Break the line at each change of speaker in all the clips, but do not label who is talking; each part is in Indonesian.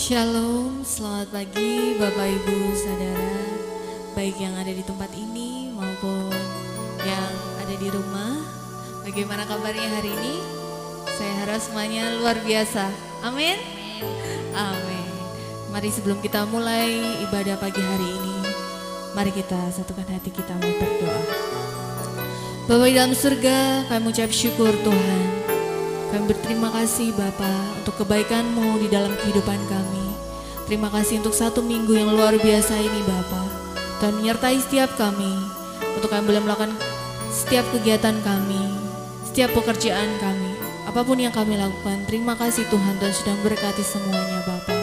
Shalom, selamat pagi Bapak Ibu Saudara, baik yang ada di tempat ini maupun yang ada di rumah. Bagaimana kabarnya hari ini? Saya harap semuanya luar biasa. Amin. Amin. Mari sebelum kita mulai ibadah pagi hari ini, mari kita satukan hati kita mau berdoa. Bapa di dalam surga, kami mengucap syukur Tuhan. Kami berterima kasih Bapa untuk kebaikan-Mu di dalam kehidupan kami. Terima kasih untuk satu minggu yang luar biasa ini Bapa. Tuhan menyertai setiap kami untuk kami boleh melakukan setiap kegiatan kami, setiap pekerjaan kami, apapun yang kami lakukan. Terima kasih Tuhan sudah memberkati semuanya Bapa.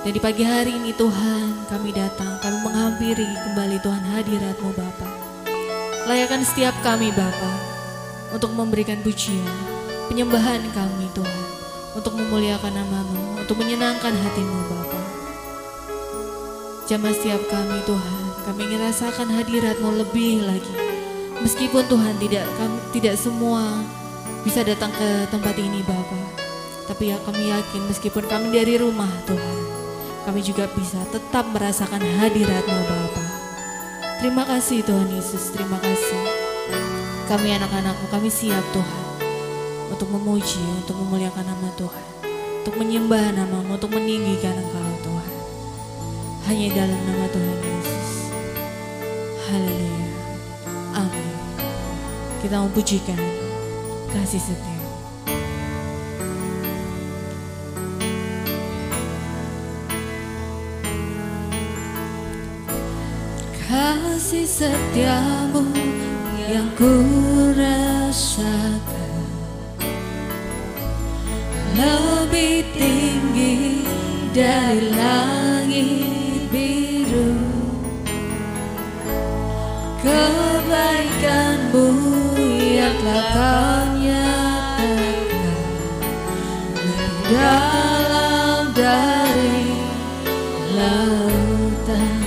Dan di pagi hari ini Tuhan kami datang, kami menghampiri kembali Tuhan hadirat-Mu Bapa. Layakan setiap kami Bapa untuk memberikan pujian, penyembahan kami Tuhan, untuk memuliakan nama-Mu, untuk menyenangkan hati-Mu Bapa. Jamah setiap kami Tuhan, kami ingin rasakan hadirat-Mu lebih lagi. Meskipun Tuhan tidak semua bisa datang ke tempat ini Bapa, tapi ya kami yakin meskipun kami dari rumah Tuhan, kami juga bisa tetap merasakan hadirat-Mu Bapa. Terima kasih Tuhan Yesus, terima kasih. Kami anak-anak-Mu, kami siap Tuhan untuk memuji, untuk memuliakan nama Tuhan, untuk menyembah nama-Mu, untuk meninggikan Engkau Tuhan. Hanya dalam nama Tuhan Yesus. Haleluya. Amin. Kita mau pujikan kasih setia. Kasih setiamu yang ku rasakan lebih tinggi dari langit biru. Kebaikan-Mu yang telah Kau nyatakan lebih dalam dari lautan.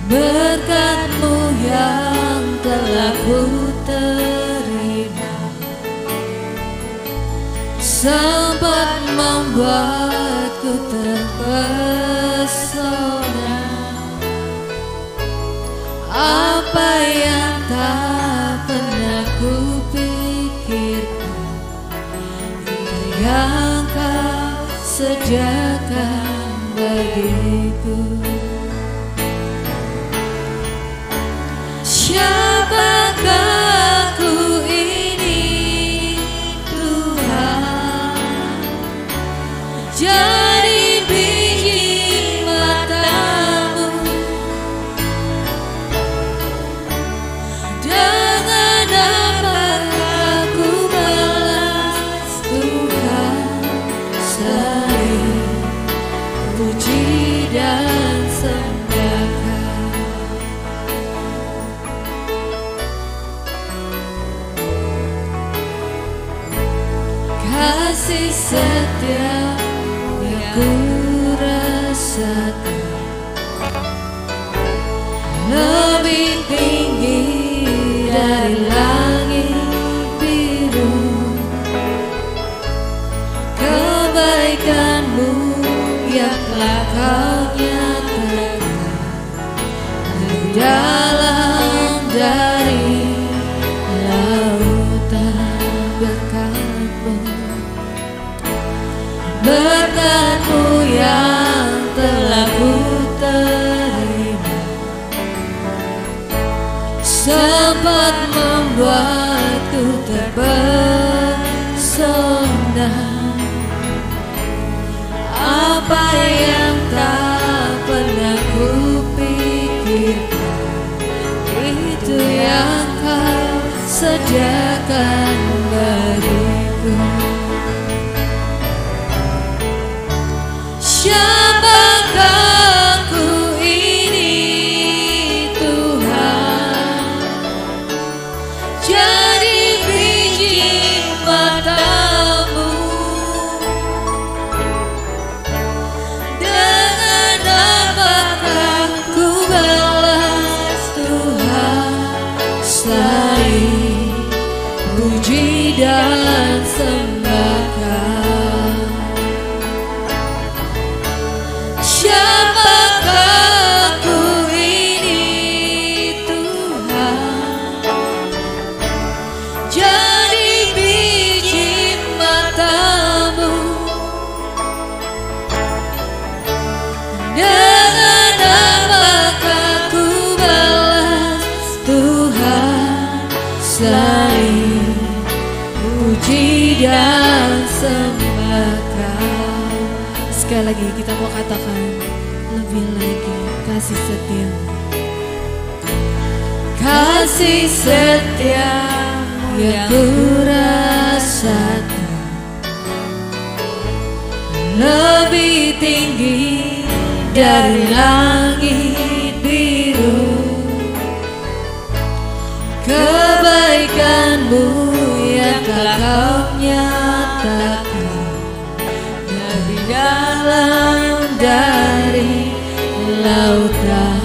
Berkat-Mu yang telah ku terima sempat membuatku terpesona. Apa yang tak pernah ku pikirkan, yang Kau sediakan bagiku. Siapakah aku ini Tuhan? Jadi biji mata-Mu, dengan apakah ku balas Tuhan selain puji dan sembahkan. Kasih setia yang ku rasakan lebih tinggi dari langit biru. Kebaikan-Mu yang telah Kau nyatakan lebih dalam dari lautan. Berkat-Mu yang telah ku terima sempat membuatku terpesona. Apa yang tak pernah ku pikirkan, itu yang Kau sediakan bagiku. Siapakah aku ini Tuhan? Jadi biji mata-Mu, dengan apakah ku balas Tuhan selain puji dan sembahkan. selain puji dan sembah Kau. Sekali lagi kita mau katakan lebih lagi kasih setia. Kasih setiamu yang ku rasakan lebih tinggi dari langit biru. Kebaikanmu yang telah Kau nyatakan dari dalam dari lautan.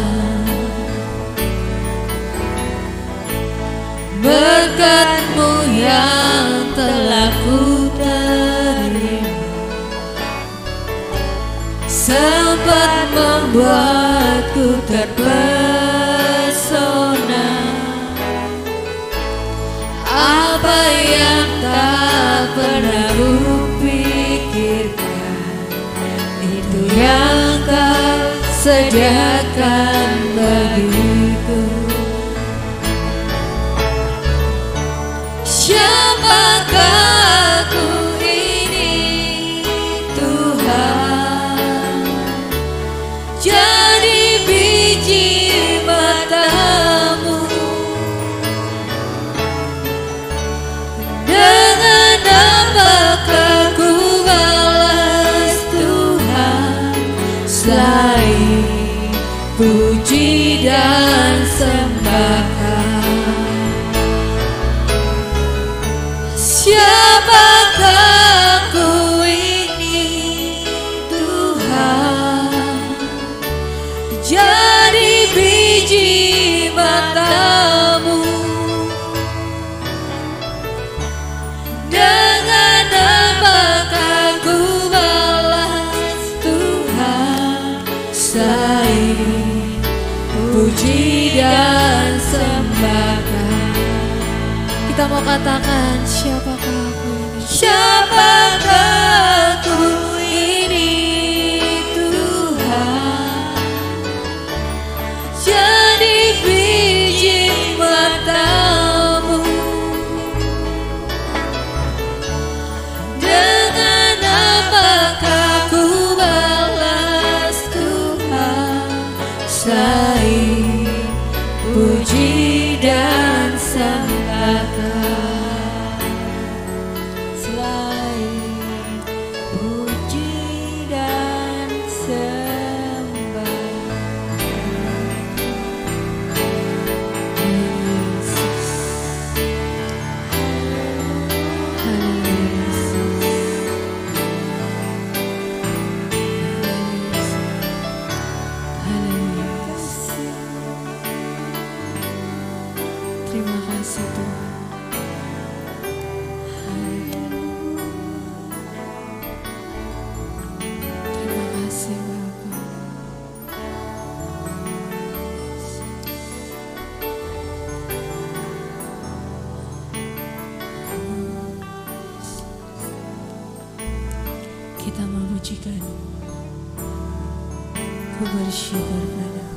Berkat-Mu yang telah ku terima sempat membuatku terpesona. Apa yang tak pernah ku pikirkan, itu yang Kau sediakan bagiku. Siapakah aku ini Tuhan? Jadi biji mata-Mu. Dengan apakah ku balas Tuhan selain puji dan sembah Kau? Siapakah aku ini Tuhan? Jadi biji mata-Mu. Dengan apakah ku balas Tuhan selain puji dan sembah Kau? Kita mau katakan siapakah aku ini? Siapakah aku ini Tuhan? Jadi biji mata-Mu. Dengan apakah ku balas Tuhan selain puji dan sembah Kau? Selain puji dan sembah Yesus. Terima kasih Tuhan. Terima kasih Bapa. Kita memujikan, ku bersyukur padamu.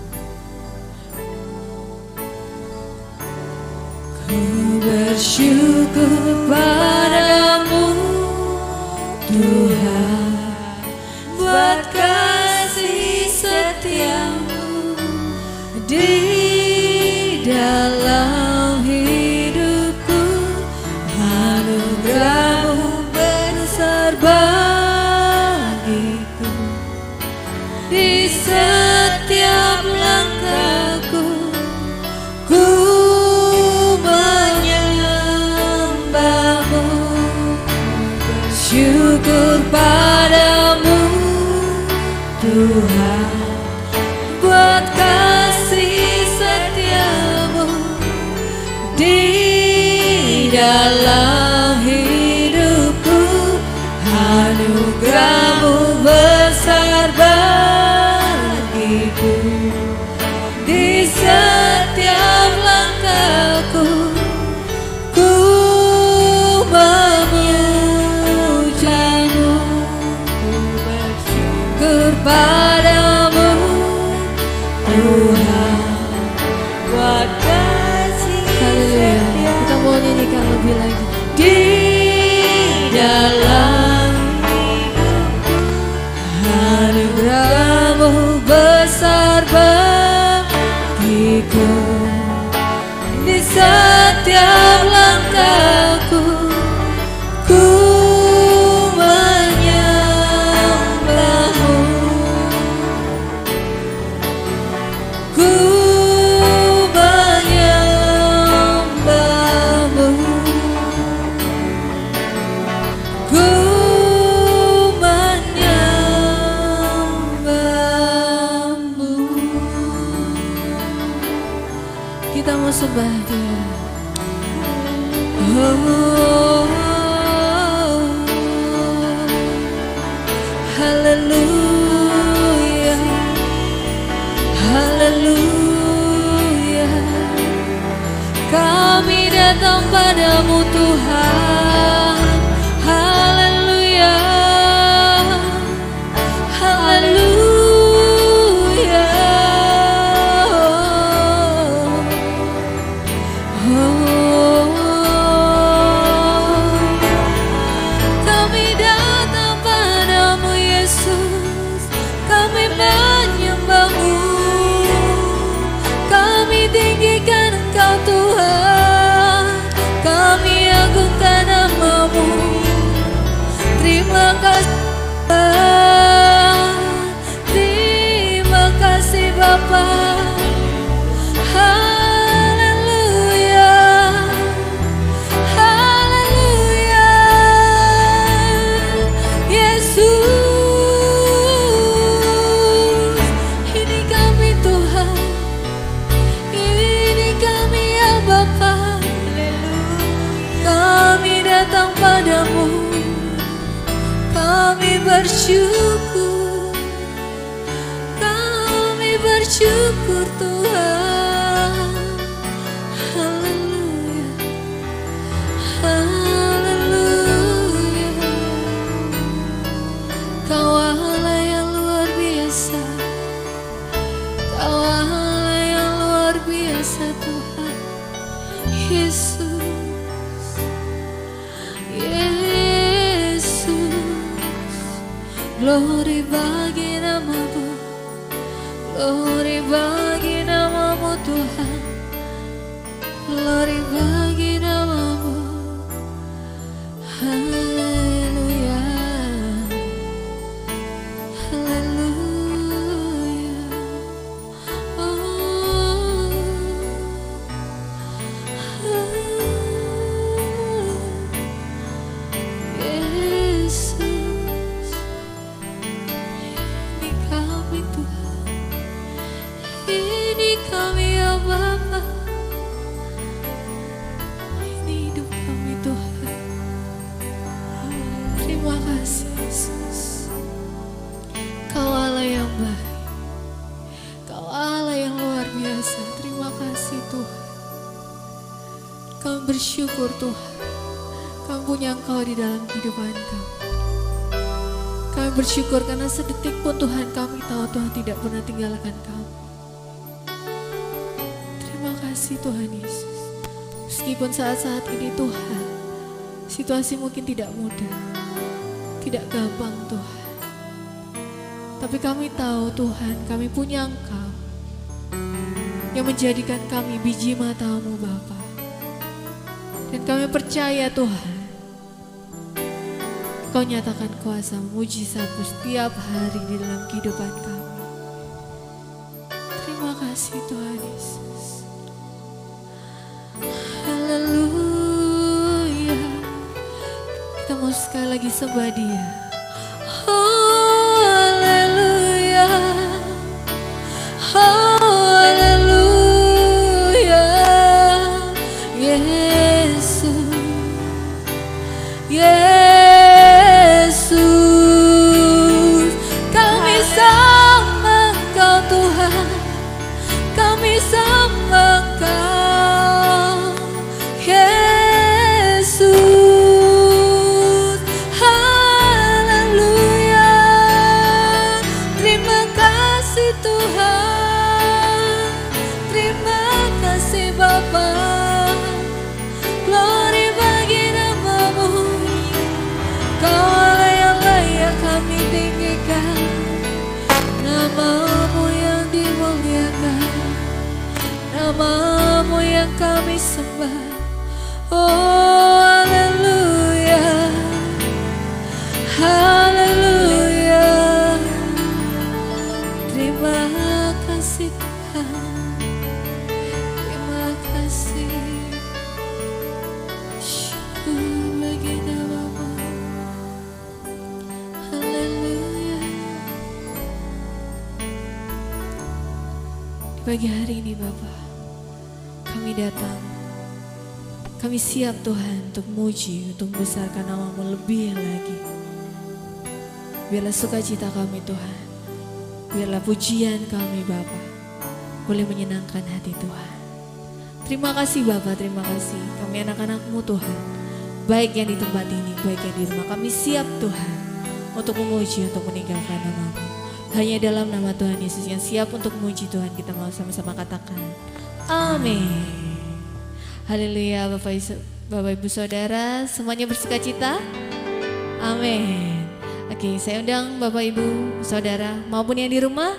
Ku bersyukur padamu Tuhan, buat kasih setiamu di dalam hidupku. Anugerah-Mu besar bagiku. Di setiap langkahku ku menyembah-Mu. Syukur padamu Tuhan, buat kasih setiamu di dalam hidupku. Anugerah-Mu besar bagiku. Di setiap langkahku ku memuja-Mu. Bersyukur padamu Tuhan, buat kasih setiamu sembah Dia. Oh, haleluya, haleluya. Kami datang padamu Tuhan. Haleluya, haleluya. Oh, kami datang padamu Yesus. Kami menyembahmu. Kami tinggikan Engkau Tuhan. Kami agungkan nama-Mu. Terima kasih, terima kasih Bapa. Haleluya, haleluya. Yesus, ini kami Tuhan, ini kami ya Bapa. Kami datang padamu. Kami bersyukur, kami bersyukur Tuhan. Haleluya, haleluya. Kau Allah yang luar biasa, Kau Allah yang luar biasa Tuhan. Yesus, glory bagi nama-Mu, glory bagi nama-Mu Tuhan, glory bagi nama-Mu. Haleluya, haleluya. Yesus, ini kami ya Bapa, ini hidup kami Tuhan. Terima kasih Yesus. Kau Allah yang baik, Kau Allah yang luar biasa. Terima kasih Tuhan. Kami bersyukur Tuhan, kami punya Engkau di dalam kehidupan kami. Kami bersyukur karena sedetik pun Tuhan kami tahu Tuhan tidak pernah tinggalkan kami. Terima kasih Tuhan Yesus. Meskipun saat-saat ini Tuhan, situasi mungkin tidak mudah, tidak gampang Tuhan. Tapi kami tahu Tuhan, kami punya Engkau yang menjadikan kami biji mata-Mu Bapa. Dan kami percaya Tuhan, Kau nyatakan kuasa mujizat-Mu setiap hari di dalam kehidupan kami. Terima kasih Tuhan Yesus. Haleluya. Kita mau sekali lagi sembah Dia. Haleluya, haleluya. Yesus, Yesus, kami sembah Engkau Tuhan, kami sembah Engkau Yesus. Haleluya, terima kasih Tuhan, terima kasih Bapa. Glory bagi nama-Mu, Kau Allah yang layak kami tinggikan, nama-Mu yang dimuliakan, nama-Mu yang kami sembah. Oh haleluya, haleluya. Terima kasih Tuhan, terima kasih. Syukur bagi nama-Mu. Haleluya. Di pagi hari ini Bapa, kami kami datang. Kami siap Tuhan untuk muji, untuk membesarkan nama-Mu lebih lagi. Biarlah sukacita kami Tuhan, biarlah pujian kami Bapa boleh menyenangkan hati Tuhan. Terima kasih Bapa, terima kasih. Kami anak-anak-Mu Tuhan, baik yang di tempat ini, baik yang di rumah. Kami siap Tuhan untuk memuji, untuk meninggalkan nama-Mu. Hanya dalam nama Tuhan Yesus yang siap untuk memuji Tuhan, kita mau sama-sama katakan amin. Haleluya. Bapak Ibu Saudara semuanya bersukacita? Amin. Oke, saya undang Bapak Ibu Saudara maupun yang di rumah,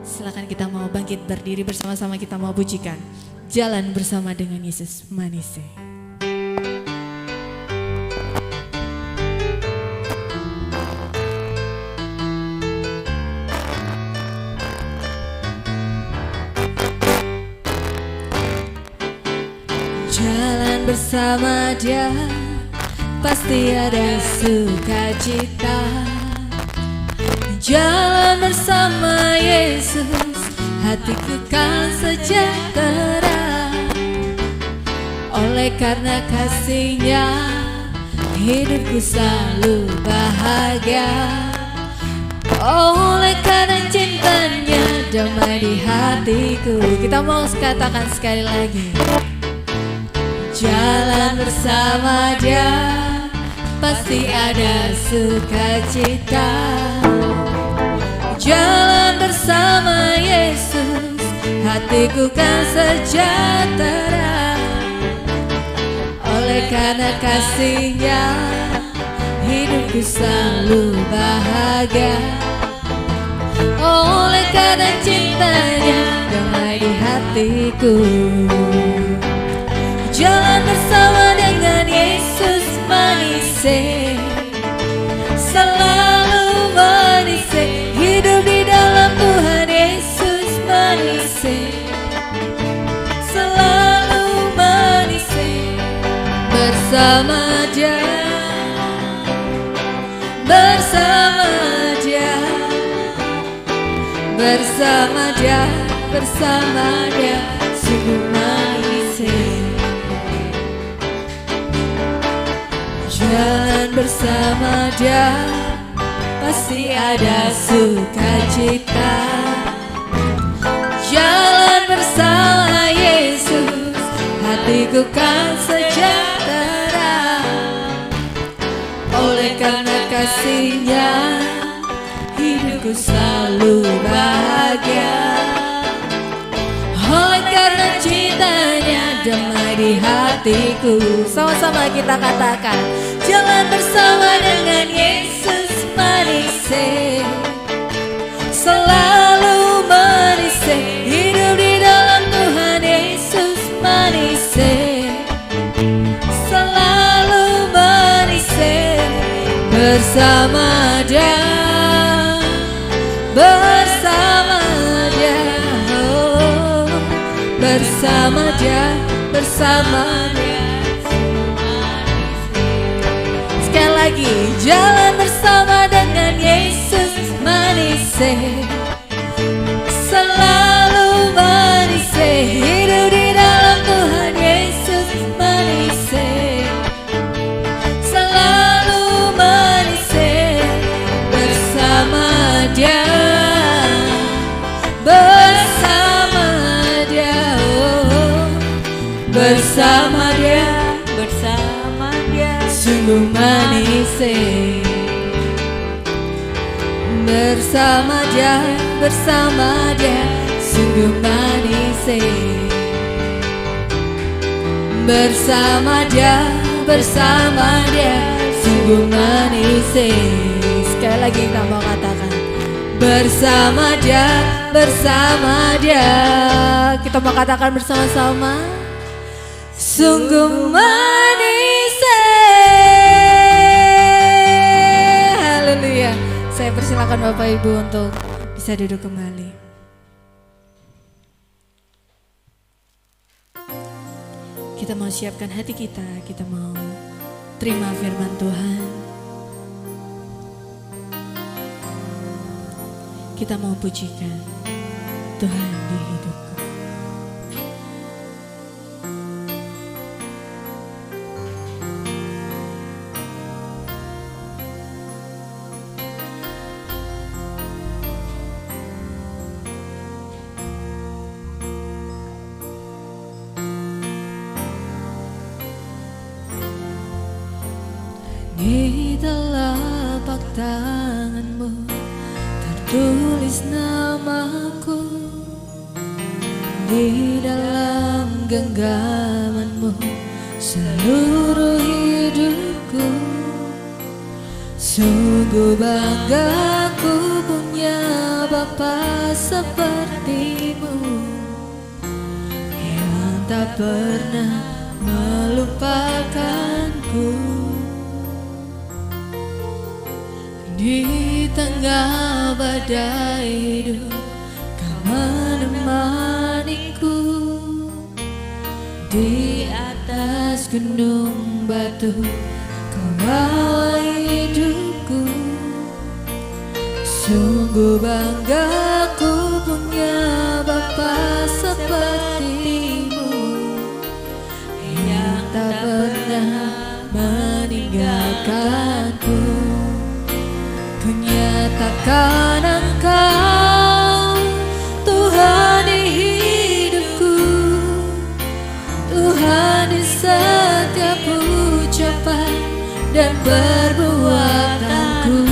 silakan kita mau bangkit berdiri bersama-sama, kita mau pujikan Jalan Bersama Dengan Yesus Manise. Jalan bersama Dia, pasti ada sukacita. Jalan bersama Yesus, hatiku kan sejahtera. Oleh karena kasih-Nya, hidupku selalu bahagia. Oleh karena cinta-Nya, damai di hatiku. Kita mau katakan sekali lagi. Jalan bersama Dia, pasti ada sukacita. Jalan bersama Yesus, hatiku kan sejahtera. Oleh karena kasih-Nya, hidupku selalu bahagia. Oleh karena cinta-Nya, damai di hatiku. Jalan bersama dengan Yesus manise, selalu manise. Hidup di dalam Tuhan Yesus manise, selalu manise. Bersama Dia, bersama Dia, bersama Dia, bersama Dia, sungguh manise. Jalan bersama Dia, pasti ada sukacita. Jalan bersama Yesus, hatiku kan sejahtera. Oleh karena kasih-Nya, hidupku selalu bahagia. Oleh karena cinta-Nya, damai di hatiku. Sama-sama kita katakan, jalan bersama dengan Yesus manise, selalu manise. Hidup di dalam Tuhan Yesus manise, selalu manise. Bersama Dia, bersama Dia, oh, bersama Dia, bersama Dia. Sekali lagi, jalan bersama dengan Yesus manise, selalu manise. Hidup di dalam Tuhan Yesus manise, selalu manise. Bersama Dia, bersama Dia, oh, bersama Dia, bersama Dia, sungguh manise. Bersama Dia, bersama Dia, sungguh manise. Bersama Dia, bersama Dia, sungguh manise. Sekali lagi kita mau katakan, bersama Dia, bersama Dia. Kita mau katakan bersama-sama, sungguh manise. Haleluya. Saya persilakan Bapak Ibu untuk bisa duduk kembali. Kita mau siapkan hati kita mau terima firman Tuhan. Kita mau pujikan Tuhan di hidupku. Di telapak tanganmu tertulis namaku, di dalam genggamanmu seluruh hidupku. Sungguh bangga ku punya Bapa sepertimu, yang tak pernah melupakanku. Di tengah badai hidup kau menemaniku, di atas gunung batu kau bawa hidupku. Sungguh bangga ku punya Bapa sepertimu, yang tak pernah meninggalkanku. Ku nyatakan Engkau Tuhan di hidupku, Tuhan di setiap ucapan dan perbuatanku.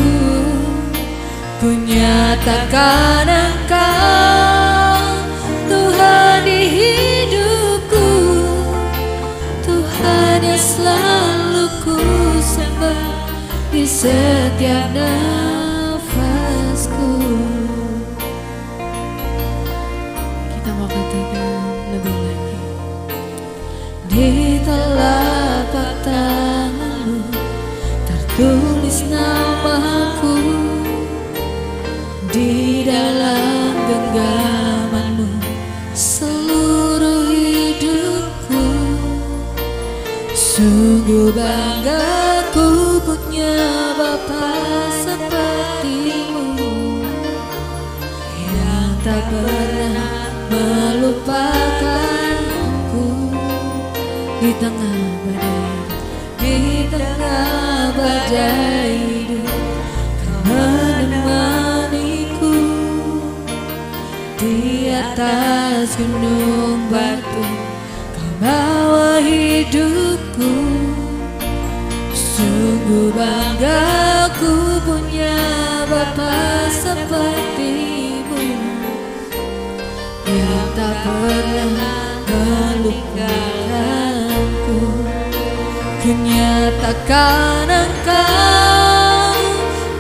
Ku nyatakan Engkau Tuhan di hidupku, Tuhan yang selalu ku sembah di setiap nafasku. Kita mau katakan lebih lagi. Di telapak tanganmu tertulis namaku, di dalam genggamanmu seluruh hidupku. Sungguh bangga ku punya Bapa sepertimu, yang tak pernah melupakanku. Di tengah badai hidup kau menemaniku, di atas gunung batu kau bawa hidupku. Sungguh bangga ku punya Bapa sepertimu, yang tak pernah melupakanku. Ku nyatakan Engkau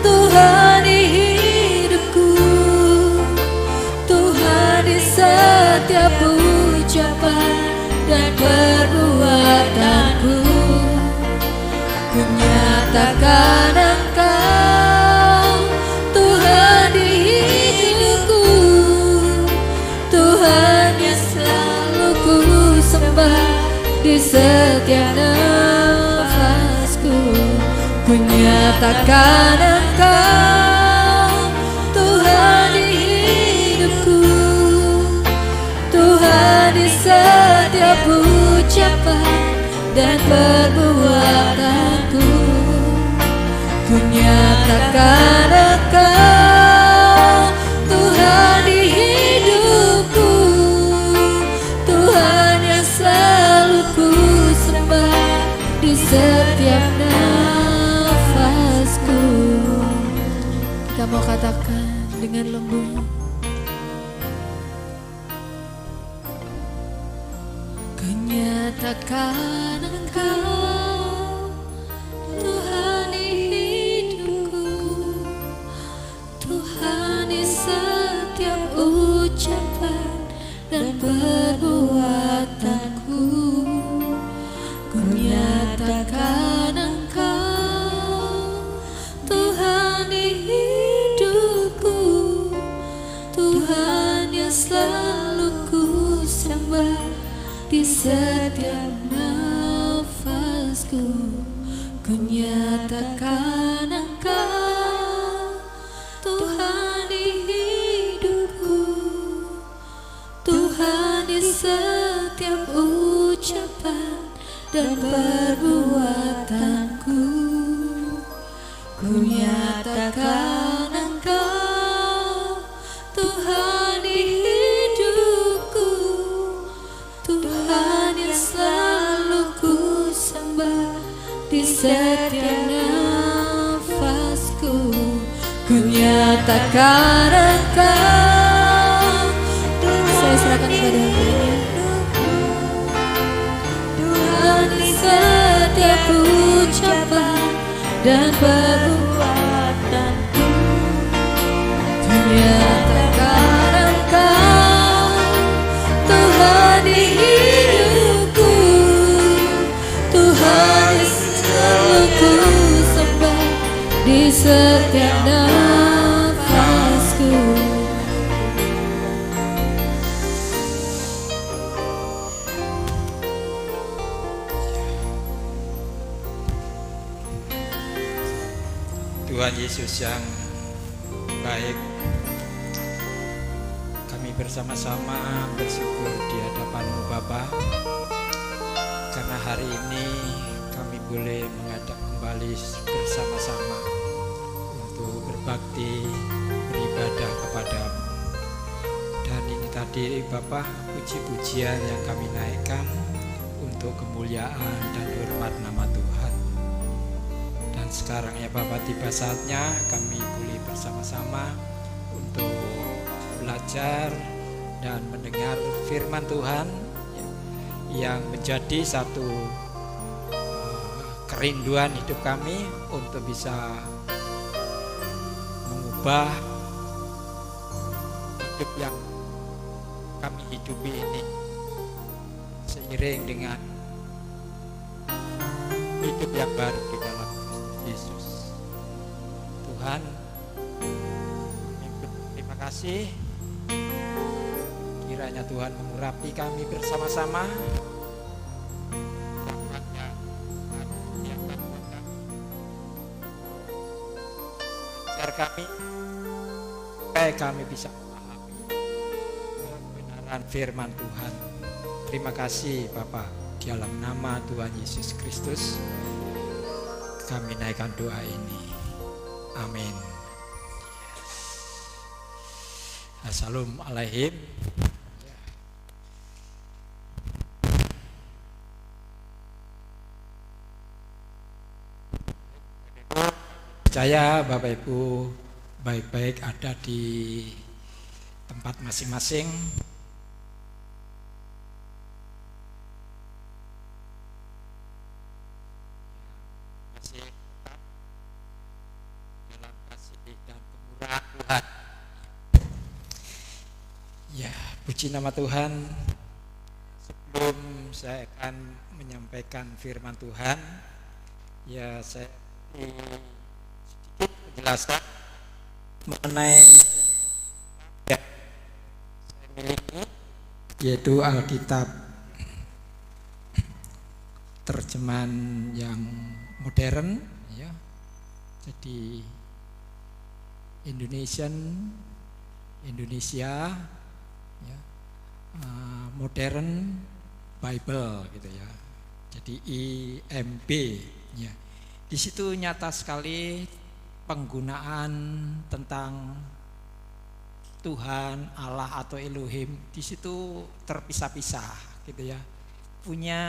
Tuhan di hidupku, Tuhan di setiap ucapan dan perbuatanku. Ku nyatakan Engkau Tuhan di hidupku, Tuhan yang selalu ku sembah di setiap nafasku. Ku nyatakan Engkau Tuhan di hidupku, Tuhan di setiap ucapan dan perbuatanku. Ku nyatakan Engkau Tuhan di hidupku, Tuhan yang selalu ku sembah di setiap nafasku. Kita mau katakan dengan lembut. Ku nyatakan Engkau Tuhan di hidupku, Tuhan di setiap ucapan dan perbuatanku. Ku nyatakan Engkau Tuhan di hidupku, Tuhan yang selalu ku sembah di setiap nafasku. Ku nyatakan Engkau Tuhan di hidupku, Tuhan di setiap ucapan dan perbuatanku. Ku nyatakan Engkau Tuhan di hidupku, Tuhan yang selalu ku sembah di setiap nyatakan Engkau. Saya serahkan kepada hamba-Nya. Tuhan di setiap ucapan dan perbuatanku, nyatakan Engkau Tuhan di hidupku. Tuhan yang selalu ku sembah di setiap nafasku.
Tuhan Yesus yang baik, kami bersama-sama bersyukur di hadapan-Mu Bapa, karena hari ini kami boleh menghadap kembali bersama-sama untuk berbakti, beribadah kepada-Mu. Dan ini tadi Bapa, puji-pujian yang kami naikkan untuk kemuliaan dan hormat nama Tuhan. Dan sekarang ya Bapak, tiba saatnya kami boleh bersama-sama untuk belajar dan mendengar firman Tuhan yang menjadi satu kerinduan hidup kami untuk bisa mengubah hidup yang kami hidupi ini seiring dengan hidup yang baru di dalam Yesus. Tuhan, terima kasih. Kiranya Tuhan mengurapi kami bersama-sama. Ajar kami supaya kami bisa memahami kebenaran firman Tuhan. Terima kasih Bapak, di dalam nama Tuhan Yesus Kristus kami naikkan doa ini. Amin. Assalamualaikum. Percaya Bapak Ibu baik-baik ada di tempat masing-masing. Puji nama Tuhan. Sebelum saya akan menyampaikan firman Tuhan, ya saya sedikit menjelaskan mengenai yang saya miliki, yaitu Alkitab terjemahan yang modern, ya. Jadi Indonesia, ya, Modern Bible gitu ya. Jadi IMB ya. Di situ nyata sekali penggunaan tentang Tuhan, Allah atau Elohim di situ terpisah-pisah gitu ya. Punya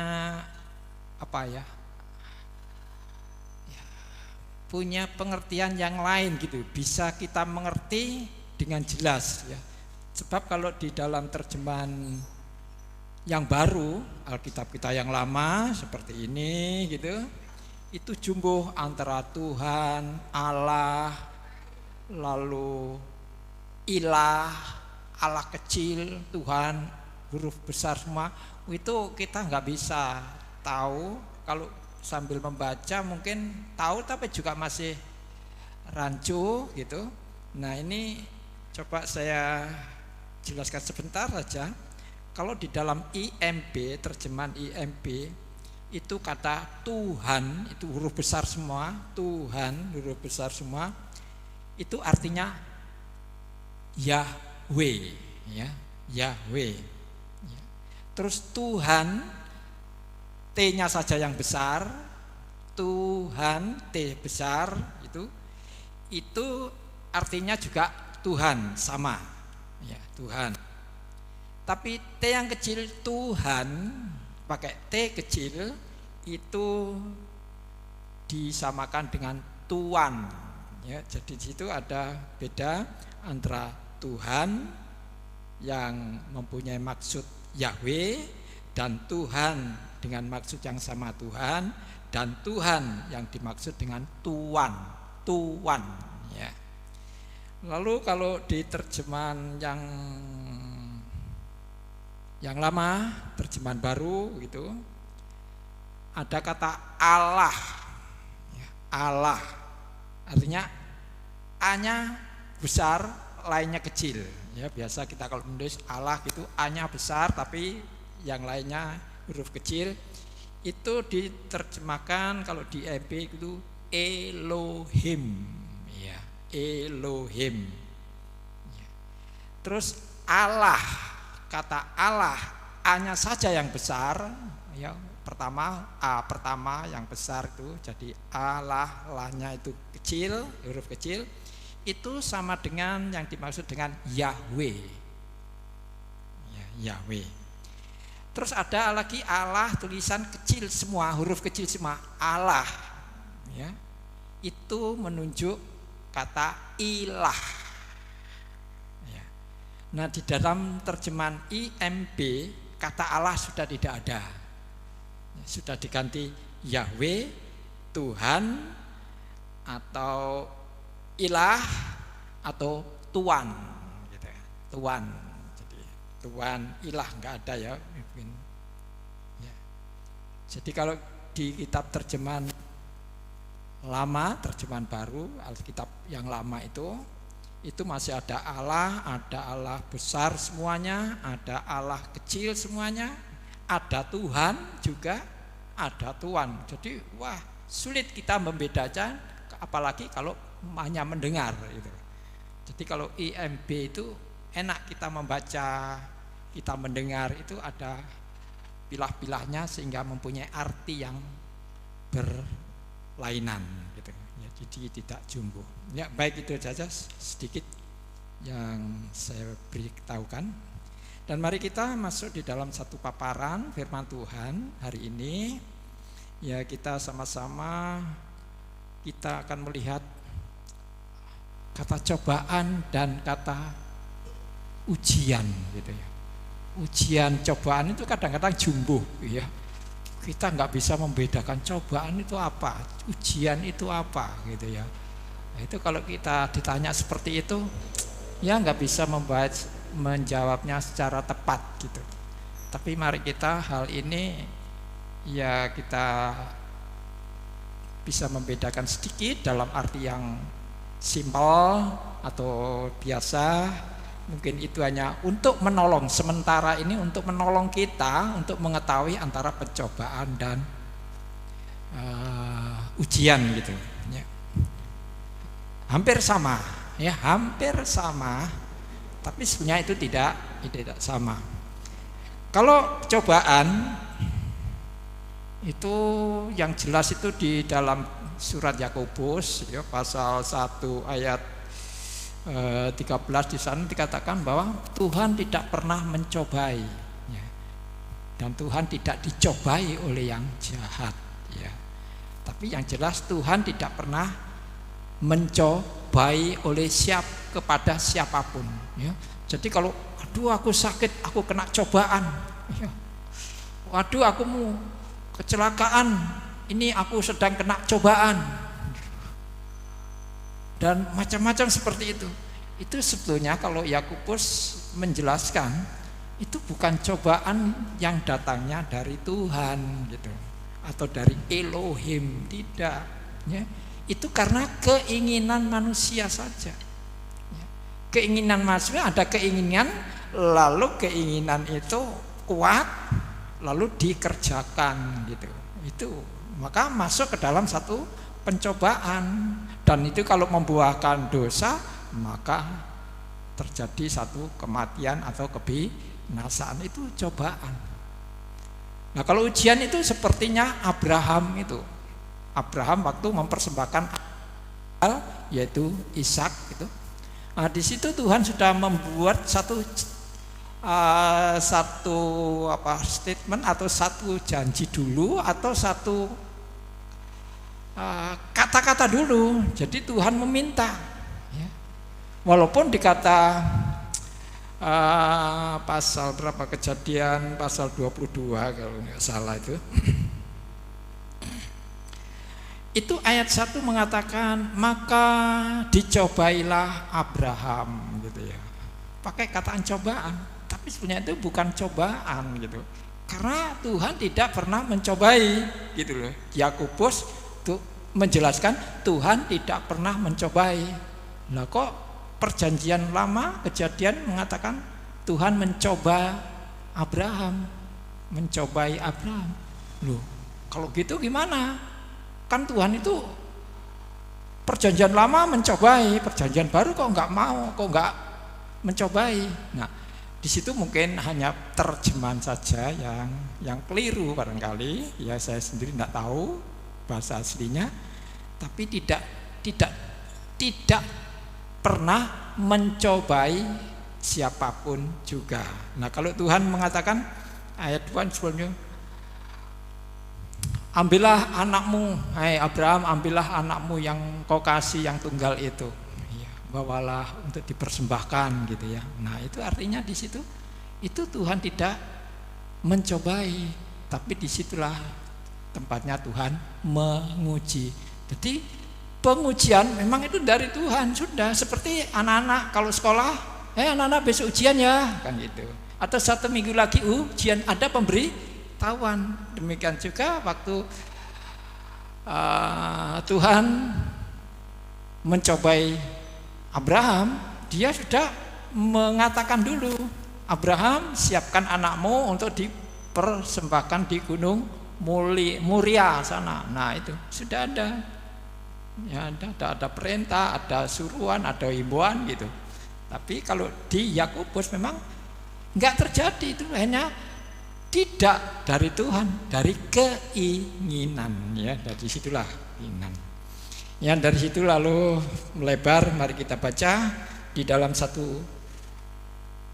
apa ya? Punya pengertian yang lain gitu. Bisa kita mengerti dengan jelas ya. Sebab kalau di dalam terjemahan yang baru, Alkitab kita yang lama seperti ini gitu, itu jumbo antara Tuhan, Allah, lalu ilah, Allah kecil, Tuhan, huruf besar semua. Itu kita nggak bisa tahu. Kalau sambil membaca mungkin tahu tapi juga masih rancu gitu. Nah ini coba saya jelaskan sebentar saja. Kalau di dalam IMB, terjemahan IMB, itu kata Tuhan, itu huruf besar semua, Tuhan, huruf besar semua, itu artinya Yahweh, ya, Yahweh. Terus Tuhan, T-nya saja yang besar, Tuhan, T besar, itu artinya juga Tuhan, sama. Ya, Tuhan. Tapi T yang kecil Tuhan pakai T kecil itu disamakan dengan Tuan. Ya, jadi di situ ada beda antara Tuhan yang mempunyai maksud Yahweh dan Tuhan dengan maksud yang sama Tuhan, dan Tuhan yang dimaksud dengan Tuan, ya. Lalu kalau di terjemahan yang lama, terjemahan baru gitu, ada kata Allah, ya, Allah, artinya A-nya besar, lainnya kecil. Ya, biasa kita kalau menulis Allah gitu, A-nya besar tapi yang lainnya huruf kecil. Itu diterjemahkan kalau di EB itu Elohim, ya, Elohim. Ya. Terus Allah, kata Allah, A-nya saja yang besar, ya, A pertama yang besar itu jadi Allah, lah-nya itu kecil, huruf kecil. Itu sama dengan yang dimaksud dengan Yahweh, ya, Yahweh. Terus ada lagi Allah tulisan kecil semua, huruf kecil semua, Allah, ya. Itu menunjuk kata ilah, ya. Nah, di dalam terjemahan IMB kata Allah sudah tidak ada, sudah diganti Yahweh, Tuhan, atau ilah, atau Tuan, gitu ya. Tuan, jadi Tuan, ilah nggak ada ya. Ya. Jadi kalau di kitab terjemahan lama, terjemahan baru, Alkitab yang lama itu masih ada Allah besar semuanya, ada Allah kecil semuanya, ada Tuhan juga, ada Tuan. Jadi wah, sulit kita membedakan, apalagi kalau hanya mendengar itu. Jadi kalau IMB itu enak kita membaca, kita mendengar, itu ada pilah-pilahnya sehingga mempunyai arti yang berlainan gitu. Ya, jadi tidak jumbo. Ya, baik, itu saja sedikit yang saya beritahukan. Dan mari kita masuk di dalam satu paparan firman Tuhan hari ini. Ya, kita sama-sama kita akan melihat kata cobaan dan kata ujian gitu ya. Ujian, cobaan itu kadang-kadang jumbo ya. Kita nggak bisa membedakan cobaan itu apa, ujian itu apa gitu ya. Nah, itu kalau kita ditanya seperti itu, ya nggak bisa menjawabnya secara tepat gitu. Tapi mari kita hal ini ya kita bisa membedakan sedikit dalam arti yang simpel atau biasa. Mungkin itu hanya untuk menolong sementara ini, untuk menolong kita untuk mengetahui antara pencobaan dan ujian gitu ya. Hampir sama ya, hampir sama, tapi sebenarnya itu tidak sama. Kalau cobaan itu yang jelas itu di dalam surat Yakobus ya, pasal 1 ayat 13 di sana dikatakan bahwa Tuhan tidak pernah mencobai ya, dan Tuhan tidak dicobai oleh yang jahat ya. Tapi yang jelas Tuhan tidak pernah mencobai oleh kepada siapapun ya. Jadi kalau aduh aku sakit, aku kena cobaan ya. Waduh aku mau kecelakaan, ini aku sedang kena cobaan, dan macam-macam seperti itu. Itu sebetulnya kalau Yakobus menjelaskan itu bukan cobaan yang datangnya dari Tuhan gitu, atau dari Elohim, tidak ya. Itu karena keinginan manusia saja ya. Keinginan manusia, ada keinginan, lalu keinginan itu kuat lalu dikerjakan gitu. Itu maka masuk ke dalam satu pencobaan, dan itu kalau membuahkan dosa maka terjadi satu kematian atau kebinasaan, itu cobaan. Nah, kalau ujian itu sepertinya Abraham waktu mempersembahkan yaitu Ishak gitu. Nah, di situ Tuhan sudah membuat satu statement atau satu janji dulu, atau satu kad kata-kata dulu. Jadi Tuhan meminta, ya. Walaupun dikata pasal berapa, Kejadian pasal 22 kalau nggak salah itu ayat 1 mengatakan maka dicobailah Abraham gitu ya. Pakai kataan cobaan, tapi sebenarnya itu bukan cobaan gitu. Karena Tuhan tidak pernah mencobai gitu loh. Yakobus tuh menjelaskan Tuhan tidak pernah mencobai. Nah kok Perjanjian Lama, Kejadian mengatakan Tuhan mencoba Abraham, mencobai Abraham. Loh, kalau gitu gimana? Kan Tuhan itu Perjanjian Lama mencobai, Perjanjian Baru kok nggak mau, kok nggak mencobai. Nah, di situ mungkin hanya terjemahan saja yang keliru barangkali. Ya saya sendiri tidak tahu bahasa aslinya, tapi tidak pernah mencobai siapapun juga. Nah kalau Tuhan mengatakan ayat 2 sebelumnya, ambillah anakmu, hai Abraham, ambillah anakmu yang kau kasih yang tunggal itu, ya, bawalah untuk dipersembahkan gitu ya. Nah itu artinya di situ itu Tuhan tidak mencobai, tapi disitulah tempatnya Tuhan menguji. Jadi pengujian memang itu dari Tuhan, sudah seperti anak-anak kalau sekolah, anak-anak besok ujian ya, kan gitu. Atau 1 minggu lagi ujian, ada pemberitahuan. Demikian juga waktu Tuhan mencobai Abraham, dia sudah mengatakan dulu, Abraham siapkan anakmu untuk dipersembahkan di Gunung Muria sana. Nah itu sudah ada. Ya, ada perintah, ada suruhan, ada himbauan gitu. Tapi kalau di Yakobus memang nggak terjadi, itu hanya tidak dari Tuhan, dari keinginan ya, dari situlah keinginan. Ya dari situ lalu melebar, mari kita baca di dalam satu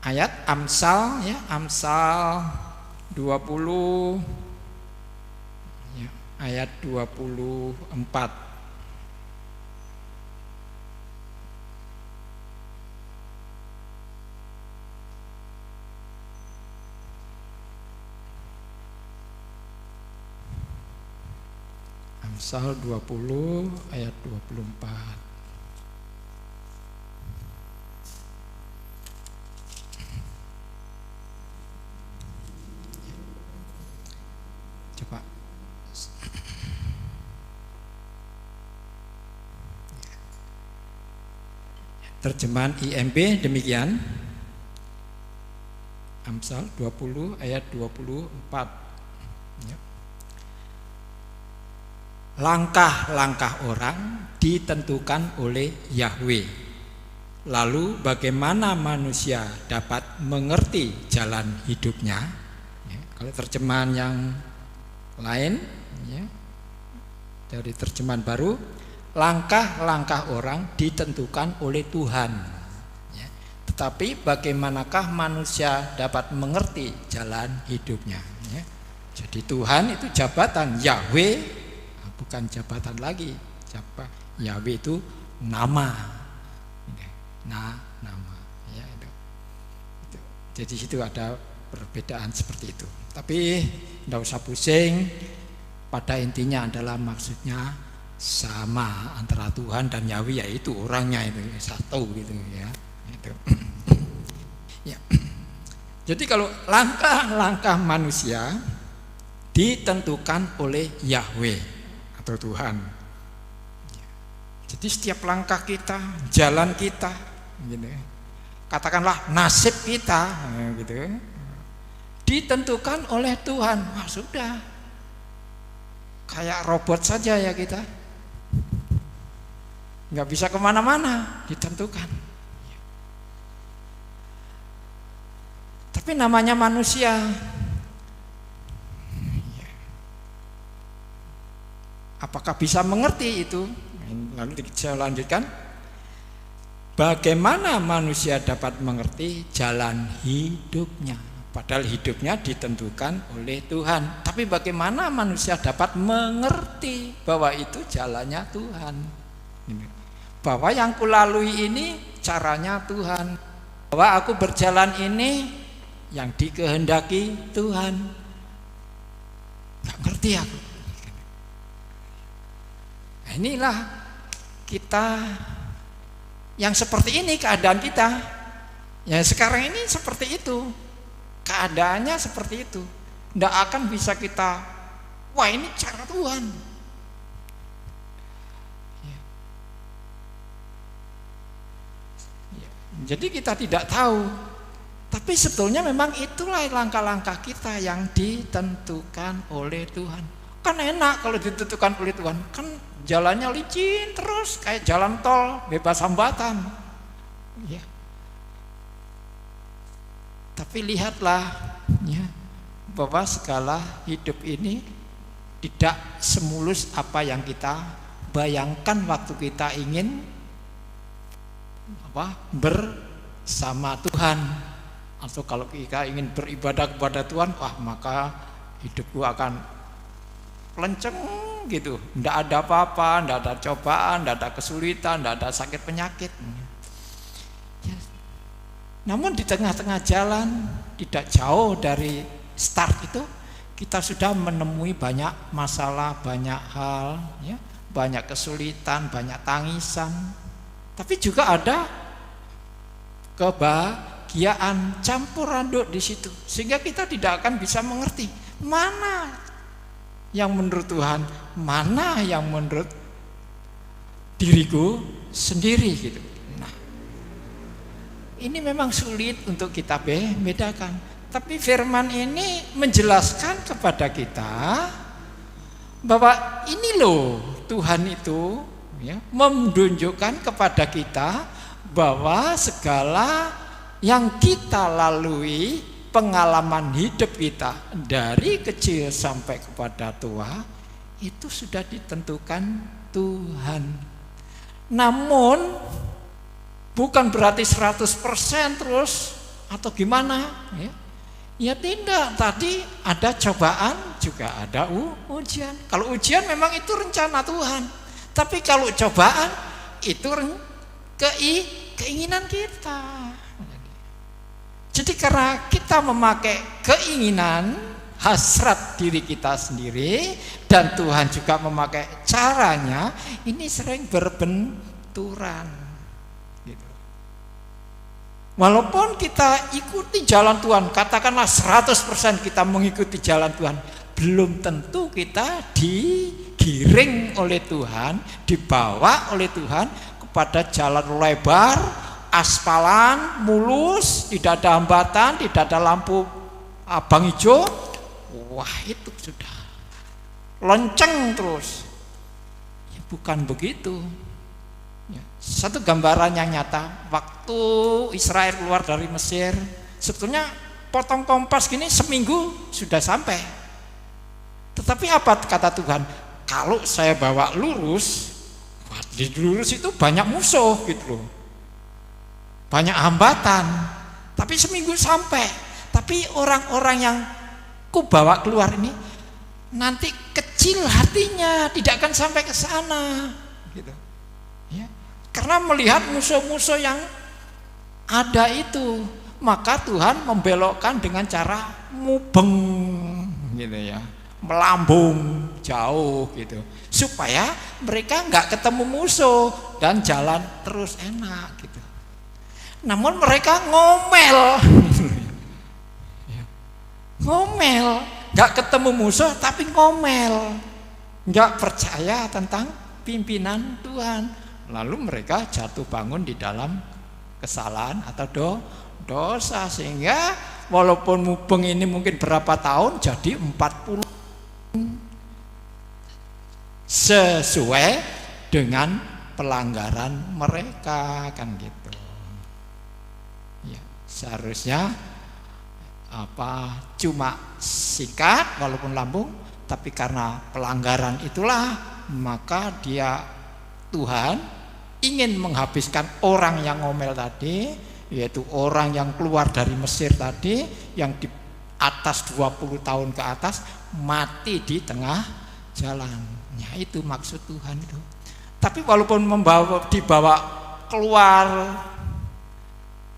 ayat Amsal ya, Amsal 20 ya, ayat 24. Amsal 20 ayat 24. Coba. Terjemahan IMB demikian. Amsal 20 ayat 24. Ya. Langkah-langkah orang ditentukan oleh Yahweh. Lalu bagaimana manusia dapat mengerti jalan hidupnya? Ya, kalau terjemahan yang lain ya, dari terjemahan baru, langkah-langkah orang ditentukan oleh Tuhan ya. Tetapi bagaimanakah manusia dapat mengerti jalan hidupnya ya? Jadi Tuhan itu jabatan, Yahweh bukan jabatan lagi. Yahweh itu nama. Nama ya itu. Jadi situ ada perbedaan seperti itu. Tapi tidak usah pusing. Pada intinya adalah maksudnya sama antara Tuhan dan Yahweh, yaitu orangnya itu satu gitu ya. Itu. Ya. Jadi kalau langkah-langkah manusia ditentukan oleh Yahweh atau Tuhan. Jadi setiap langkah kita, jalan kita, gitu, katakanlah nasib kita, gitu, ditentukan oleh Tuhan. Wah sudah, kayak robot saja ya kita, nggak bisa kemana-mana, ditentukan. Tapi namanya manusia. Apakah bisa mengerti itu? Lalu saya lanjutkan. Bagaimana manusia dapat mengerti jalan hidupnya? Padahal hidupnya ditentukan oleh Tuhan. Tapi bagaimana manusia dapat mengerti bahwa itu jalannya Tuhan? Bahwa yang kulalui ini caranya Tuhan. Bahwa aku berjalan ini yang dikehendaki Tuhan. Gak ngerti aku. Nah, inilah kita yang seperti ini keadaan kita. Ya sekarang ini seperti itu. Keadaannya seperti itu. Tidak akan bisa kita, wah ini cara Tuhan. Jadi kita tidak tahu. Tapi sebetulnya memang itulah langkah-langkah kita yang ditentukan oleh Tuhan. Kan enak kalau ditentukan oleh Tuhan. Kan jalannya licin terus kayak jalan tol bebas hambatan. Ya. Tapi lihatlah ya, bahwa segala hidup ini tidak semulus apa yang kita bayangkan waktu kita ingin bersama Tuhan. Atau kalau kita ingin beribadah kepada Tuhan, wah maka hidupku akan pelenceng gitu. Tidak ada apa-apa, tidak ada cobaan, tidak ada kesulitan, tidak ada sakit penyakit. Namun di tengah-tengah jalan, tidak jauh dari start itu, kita sudah menemui banyak masalah, banyak hal, ya, banyak kesulitan, banyak tangisan. Tapi juga ada kebahagiaan campur aduk di situ, sehingga kita tidak akan bisa mengerti mana yang menurut Tuhan, mana yang menurut diriku sendiri gitu. Ini memang sulit untuk kita bedakan. Tapi firman ini menjelaskan kepada kita bahwa ini loh Tuhan itu ya, menunjukkan kepada kita bahwa segala yang kita lalui, pengalaman hidup kita dari kecil sampai kepada tua itu sudah ditentukan Tuhan. Namun bukan berarti 100% terus atau gimana ya. Ya tidak, tadi ada cobaan juga ada ujian. Kalau ujian memang itu rencana Tuhan. Tapi kalau cobaan itu keinginan kita. Jadi karena kita memakai keinginan hasrat diri kita sendiri dan Tuhan juga memakai caranya, ini sering berbenturan. Walaupun kita ikuti jalan Tuhan, katakanlah 100% kita mengikuti jalan Tuhan, belum tentu kita digiring oleh Tuhan, dibawa oleh Tuhan kepada jalan lebar, aspalan, mulus, tidak ada hambatan, tidak ada lampu abang hijau. Wah itu sudah lonceng terus. Ya, bukan begitu. Satu gambaran yang nyata, waktu Israel keluar dari Mesir, sebetulnya potong kompas gini seminggu sudah sampai. Tetapi apa kata Tuhan? Kalau saya bawa lurus, di lurus itu banyak musuh gitu loh, banyak hambatan. Tapi seminggu sampai. Tapi orang-orang yang ku bawa keluar ini nanti kecil hatinya, tidak akan sampai ke sana, gitu. Ya. Karena melihat musuh-musuh yang ada itu, maka Tuhan membelokkan dengan cara mubeng gitu ya, melambung jauh gitu, supaya mereka nggak ketemu musuh dan jalan terus enak gitu. Namun mereka ngomel, ngomel, nggak ketemu musuh tapi ngomel, nggak percaya tentang pimpinan Tuhan. Lalu mereka jatuh bangun di dalam kesalahan atau dosa, sehingga walaupun mubeng ini mungkin berapa tahun jadi 40 sesuai dengan pelanggaran mereka kan gitu. Ya, seharusnya cuma sikat walaupun lambung, tapi karena pelanggaran itulah maka Tuhan ingin menghabiskan orang yang ngomel tadi, yaitu orang yang keluar dari Mesir tadi, yang atas 20 tahun ke atas mati di tengah jalan. Ya itu maksud Tuhan itu. Tapi walaupun dibawa keluar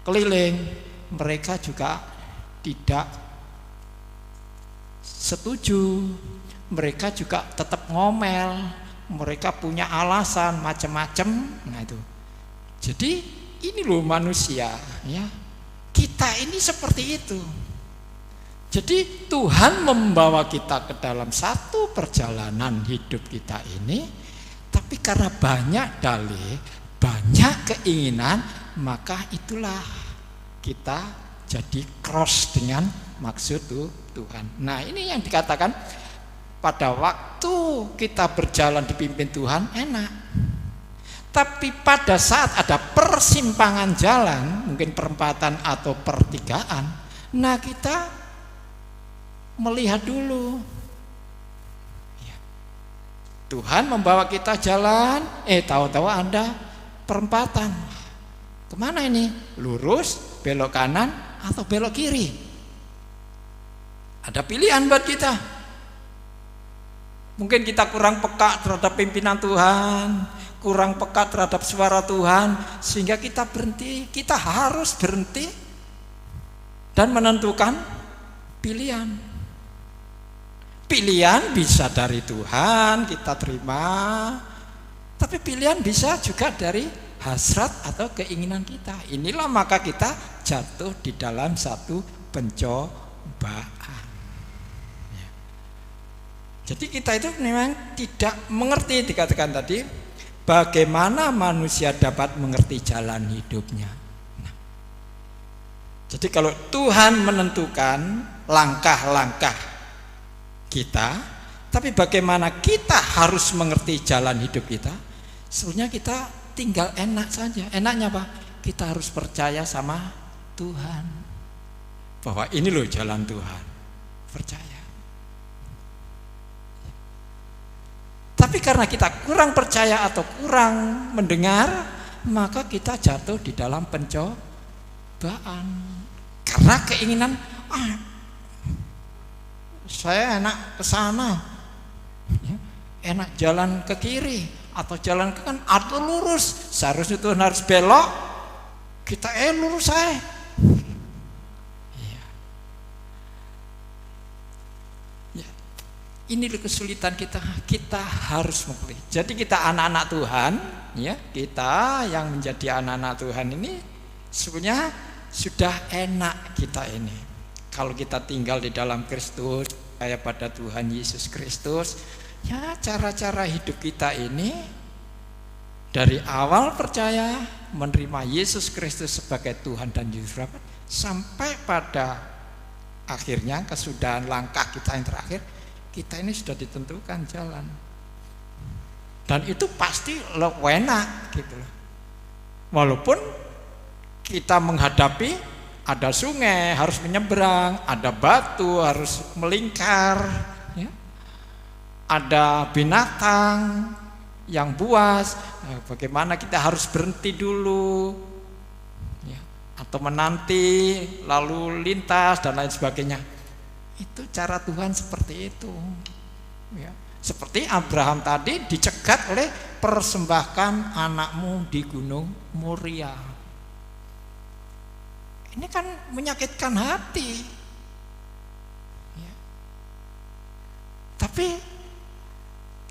keliling, mereka juga tidak setuju. Mereka juga tetap ngomel, mereka punya alasan macam-macam. Nah itu. Jadi ini loh manusia, ya. Kita ini seperti itu. Jadi Tuhan membawa kita ke dalam satu perjalanan hidup kita ini, tapi karena banyak dalih, banyak keinginan, maka itulah kita jadi cross dengan maksud Tuhan. Nah ini yang dikatakan pada waktu kita berjalan dipimpin Tuhan enak. Tapi pada saat ada persimpangan jalan, mungkin perempatan atau pertigaan, nah kita melihat dulu. Ya. Tuhan membawa kita jalan, tahu-tahu ada perempatan. Kemana ini? Lurus, belok kanan, atau belok kiri? Ada pilihan buat kita. Mungkin kita kurang peka terhadap pimpinan Tuhan, kurang peka terhadap suara Tuhan, sehingga kita berhenti. Kita harus berhenti dan menentukan pilihan. Pilihan bisa dari Tuhan kita terima, tapi pilihan bisa juga dari hasrat atau keinginan kita. Inilah maka kita jatuh di dalam satu pencobaan. Jadi kita itu memang tidak mengerti, dikatakan tadi, bagaimana manusia dapat mengerti jalan hidupnya. Nah, jadi kalau Tuhan menentukan langkah-langkah kita, tapi bagaimana kita harus mengerti jalan hidup kita, sebenarnya kita tinggal enak saja. Enaknya apa? Kita harus percaya sama Tuhan, bahwa ini loh jalan Tuhan. Percaya. Tapi karena kita kurang percaya atau kurang mendengar, maka kita jatuh di dalam pencobaan. Karena keinginan, saya enak ke sana, enak jalan ke kiri atau jalan ke kanan atau lurus. Seharusnya Tuhan harus belok, kita lurus saya. Ini kesulitan kita. Kita harus mengerti. Jadi kita anak-anak Tuhan, ya, kita yang menjadi anak-anak Tuhan ini sebenarnya sudah enak kita ini. Kalau kita tinggal di dalam Kristus, kayak pada Tuhan Yesus Kristus, ya cara-cara hidup kita ini dari awal percaya menerima Yesus Kristus sebagai Tuhan dan Juru Selamat sampai pada akhirnya kesudahan langkah kita yang terakhir, kita ini sudah ditentukan jalan, dan itu pasti enak gitu loh. Walaupun kita menghadapi ada sungai harus menyeberang, ada batu harus melingkar, ya. Ada binatang yang buas, bagaimana kita harus berhenti dulu, ya, atau menanti lalu lintas dan lain sebagainya. Itu cara Tuhan seperti itu, ya. Seperti Abraham tadi dicegat oleh persembahkan anakmu di gunung Moria. Ini kan menyakitkan hati, ya. Tapi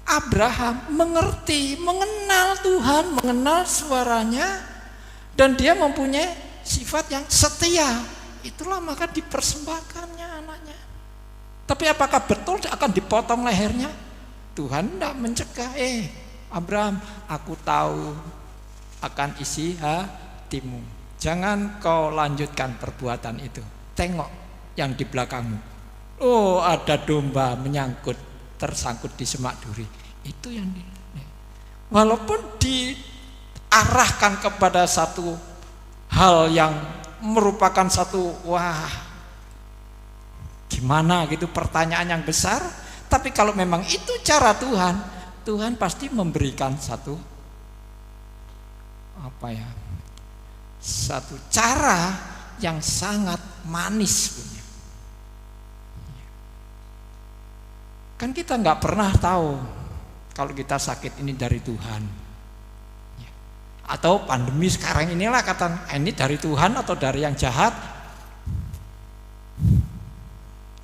Abraham mengerti, mengenal Tuhan, mengenal suaranya, dan dia mempunyai sifat yang setia. Itulah maka dipersembahkannya anaknya. Tapi apakah betul akan dipotong lehernya? Tuhan tidak mencegah. Abraham, aku tahu akan isi hatimu. Jangan kau lanjutkan perbuatan itu. Tengok yang di belakangmu. Oh, ada domba menyangkut, tersangkut di semak duri. Itu yang walaupun diarahkan kepada satu hal yang merupakan satu gimana gitu, pertanyaan yang besar, tapi kalau memang itu cara Tuhan, Tuhan pasti memberikan satu satu cara yang sangat manis punya. Kan kita nggak pernah tahu kalau kita sakit ini dari Tuhan. Atau pandemi sekarang inilah kata ini dari Tuhan atau dari yang jahat.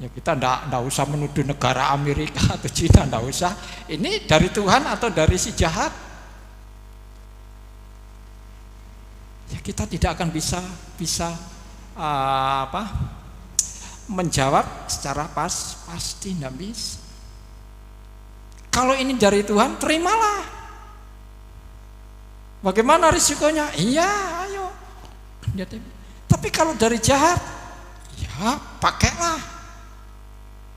Ya kita nggak usah menuduh negara Amerika atau Cina, nggak usah. Ini dari Tuhan atau dari si jahat. Ya kita tidak akan bisa menjawab secara pasti, nggak bisa. Kalau ini dari Tuhan, terimalah. Bagaimana risikonya? Iya, ayo. Tapi kalau dari jahat, ya pakailah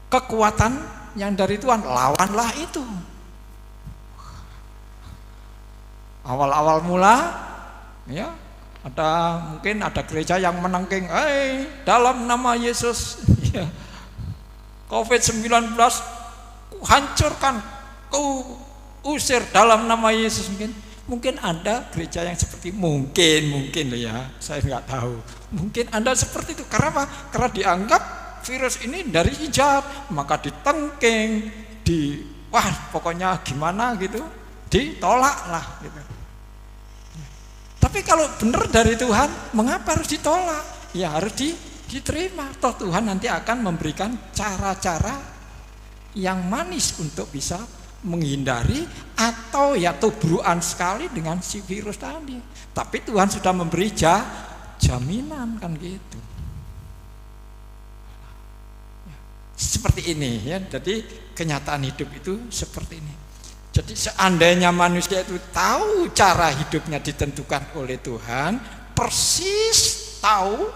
kekuatan yang dari Tuhan, lawanlah itu. Awal-awal mula, ya mungkin ada gereja yang menengking, dalam nama Yesus, ya, COVID-19 hancurkan, usir dalam nama Yesus. Mungkin ada gereja yang seperti mungkin loh ya, saya nggak tahu. Mungkin Anda seperti itu. Karena apa? Karena dianggap virus ini dari jahat, maka ditengking, pokoknya gimana gitu, ditolak lah gitu. Tapi kalau benar dari Tuhan, mengapa harus ditolak? Ya harus diterima. Toh Tuhan nanti akan memberikan cara-cara yang manis untuk bisa menghindari atau ya tubruan sekali dengan si virus tadi. Tapi Tuhan sudah memberi jaminan kan gitu. Seperti ini ya. Jadi kenyataan hidup itu seperti ini. Jadi seandainya manusia itu tahu cara hidupnya ditentukan oleh Tuhan, persis tahu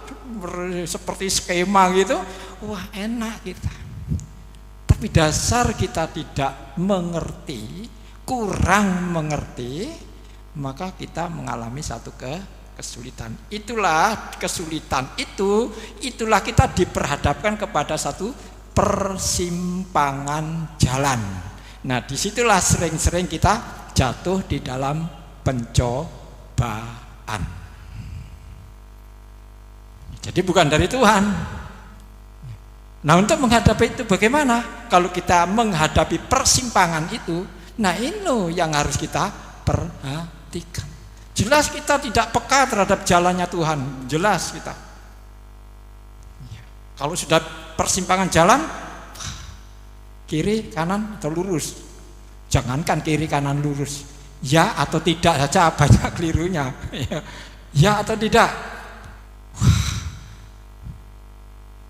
seperti skema gitu, wah enak kita. Tapi dasar kita tidak mengerti, kurang mengerti, maka kita mengalami satu kesulitan. Itulah kesulitan itulah kita diperhadapkan kepada satu persimpangan jalan. Nah disitulah sering-sering kita jatuh di dalam pencobaan. Jadi bukan dari Tuhan. Nah untuk menghadapi itu bagaimana? Kalau kita menghadapi persimpangan itu, nah ini loh yang harus kita perhatikan. Jelas kita tidak peka terhadap jalannya Tuhan, jelas kita. Kalau sudah persimpangan jalan, kiri kanan atau lurus, jangankan kiri kanan lurus, ya atau tidak saja banyak kelirunya. Ya atau tidak,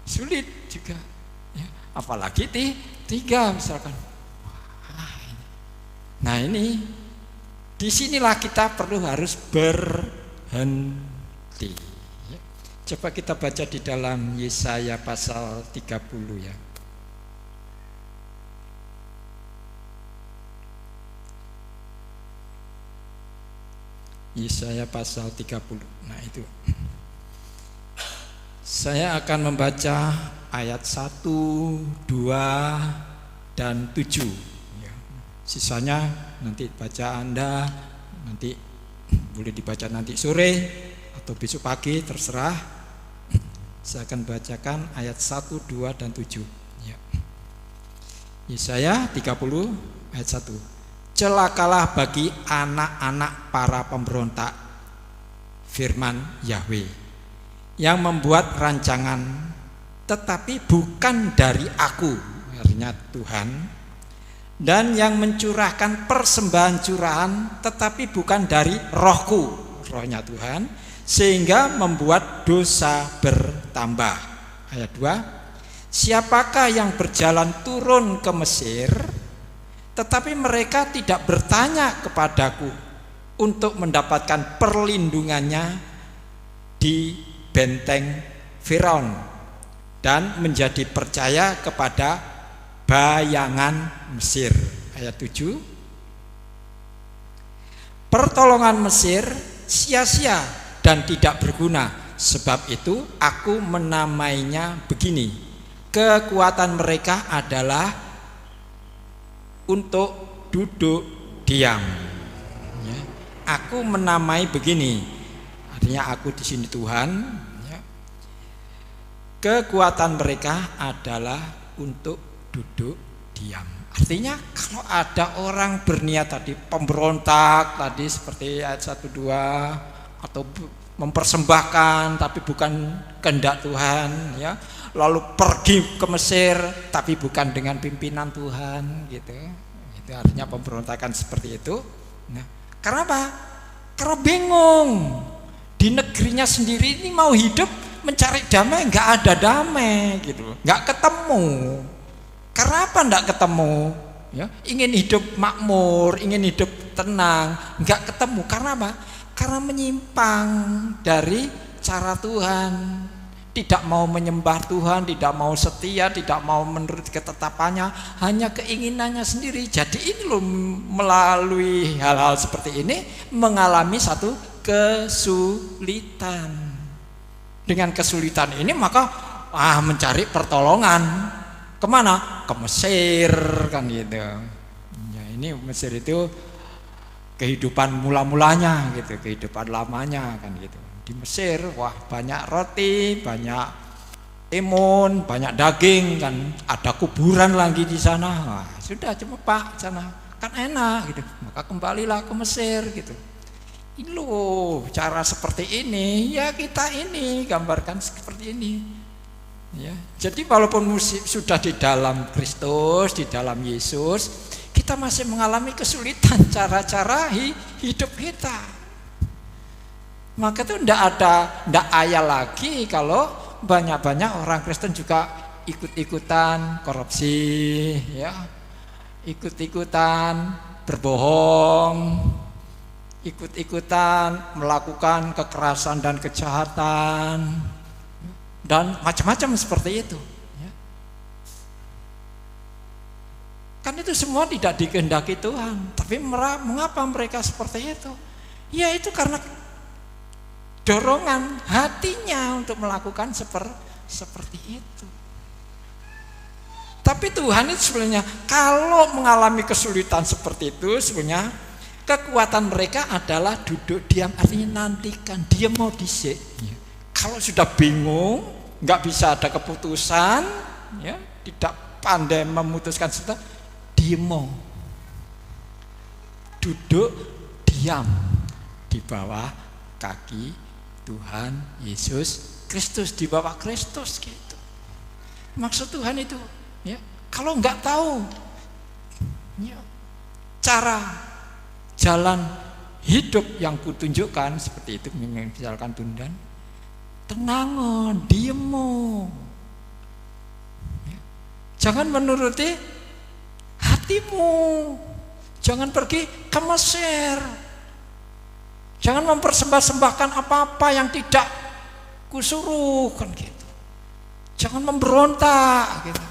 sulit juga ya. Apalagi tiga misalkan. Nah ini disinilah kita harus berhenti ya. Coba kita baca di dalam Yesaya pasal 30 ya. Yesaya pasal 30. Nah itu saya akan membaca ayat 1, 2, dan 7 ya. Sisanya nanti baca Anda, nanti boleh dibaca nanti sore atau besok pagi, terserah. Saya akan bacakan ayat 1, 2, dan 7 ya. Yesaya 30 ayat 1. Celakalah bagi anak-anak para pemberontak, firman Yahweh, yang membuat rancangan tetapi bukan dari aku, artinya Tuhan, dan yang mencurahkan persembahan curahan tetapi bukan dari rohku, rohnya Tuhan, sehingga membuat dosa bertambah. Ayat 2. Siapakah yang berjalan turun ke Mesir, tetapi mereka tidak bertanya kepadaku untuk mendapatkan perlindungannya di benteng Firaun dan menjadi percaya kepada bayangan Mesir. Ayat 7. Pertolongan Mesir sia-sia dan tidak berguna, sebab itu aku menamainya begini: kekuatan mereka adalah untuk duduk diam ya. Aku menamai begini, artinya aku di sini Tuhan ya. Kekuatan mereka adalah untuk duduk diam. Artinya kalau ada orang berniat tadi pemberontak tadi seperti ayat 1-2 atau mempersembahkan tapi bukan kehendak Tuhan ya, lalu pergi ke Mesir tapi bukan dengan pimpinan Tuhan gitu. Itu artinya pemberontakan seperti itu. Nah, karena apa? Karena bingung. Di negerinya sendiri ini mau hidup mencari damai, nggak ada damai gitu, nggak ketemu. Karena apa nggak ketemu? Ya, ingin hidup makmur, ingin hidup tenang, nggak ketemu. Karena apa? Karena menyimpang dari cara Tuhan, tidak mau menyembah Tuhan, tidak mau setia, tidak mau menurut ketetapannya, hanya keinginannya sendiri. Jadi ini loh, melalui hal-hal seperti ini mengalami satu kesulitan. Dengan kesulitan ini maka mencari pertolongan kemana? Ke Mesir kan gitu. Ya, ini Mesir itu kehidupan mula-mulanya gitu, kehidupan lamanya kan gitu. Di Mesir wah banyak roti, banyak timun, banyak daging kan, ada kuburan lagi di sana. Wah, sudah cuma Pak sana kan enak gitu. Maka kembalilah ke Mesir gitu. Ini loh cara seperti ini ya, kita ini gambarkan seperti ini ya. Jadi walaupun sudah di dalam Kristus, di dalam Yesus, kita masih mengalami kesulitan cara-cara hidup kita. Maka itu ndak ayal lagi kalau banyak-banyak orang Kristen juga ikut-ikutan korupsi ya, ikut-ikutan berbohong, ikut-ikutan melakukan kekerasan dan kejahatan dan macam-macam seperti itu ya. Kan itu semua tidak dikehendaki Tuhan, tapi mengapa mereka seperti itu? Ya itu karena dorongan hatinya untuk melakukan seperti itu. Tapi Tuhan itu sebenarnya kalau mengalami kesulitan seperti itu, sebenarnya kekuatan mereka adalah duduk diam, artinya nantikan. Dia mau disik ya. Kalau sudah bingung, nggak bisa ada keputusan ya, tidak pandai memutuskan sesuatu, dia mau duduk diam di bawah kaki Tuhan Yesus Kristus, di bawah Kristus gitu. Maksud Tuhan itu ya, kalau nggak tahu ya, cara jalan hidup yang kutunjukkan seperti itu, misalkan tundan, tenangon, diemo ya. Jangan menuruti hatimu, jangan pergi ke Mesir, jangan mempersembahkan apa-apa yang tidak kusuruh kan gitu, jangan memberontak gitu.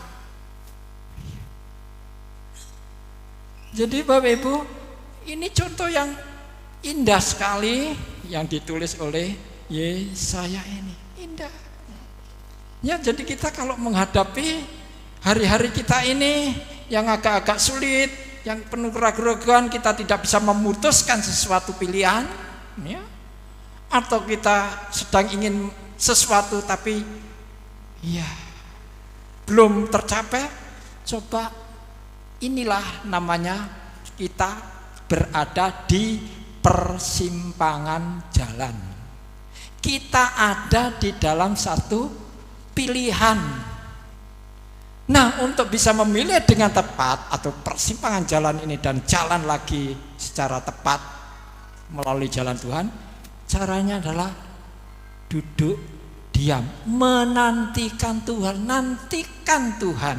Jadi Bapak Ibu, ini contoh yang indah sekali yang ditulis oleh Yesaya ini, indah. Ya, jadi kita kalau menghadapi hari-hari kita ini yang agak-agak sulit, yang penuh keraguan, kita tidak bisa memutuskan sesuatu pilihan, ya, atau kita sedang ingin sesuatu tapi ya belum tercapai, coba inilah namanya kita berada di persimpangan jalan. Kita ada di dalam satu pilihan. Nah, untuk bisa memilih dengan tepat atau persimpangan jalan ini dan jalan lagi secara tepat melalui jalan Tuhan, caranya adalah duduk diam, menantikan Tuhan, nantikan Tuhan.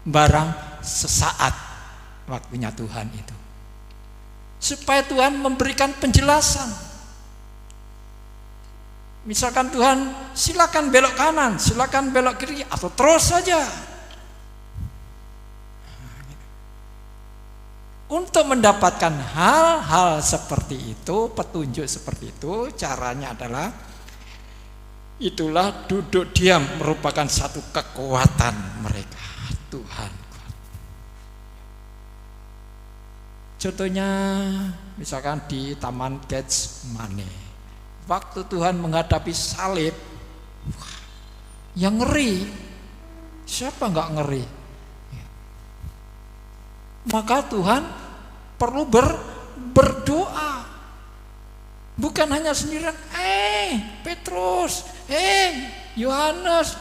Barang sesaat waktunya Tuhan itu, supaya Tuhan memberikan penjelasan. Misalkan Tuhan silakan belok kanan, silakan belok kiri, atau terus saja. Untuk mendapatkan hal-hal seperti itu, petunjuk seperti itu, caranya adalah itulah duduk diam, merupakan satu kekuatan mereka. Tuhan. Contohnya misalkan di Taman Getsemani, waktu Tuhan menghadapi salib, yang ngeri, siapa nggak ngeri? Maka Tuhan perlu berdoa. Bukan hanya sendirian, Petrus, Yohanes,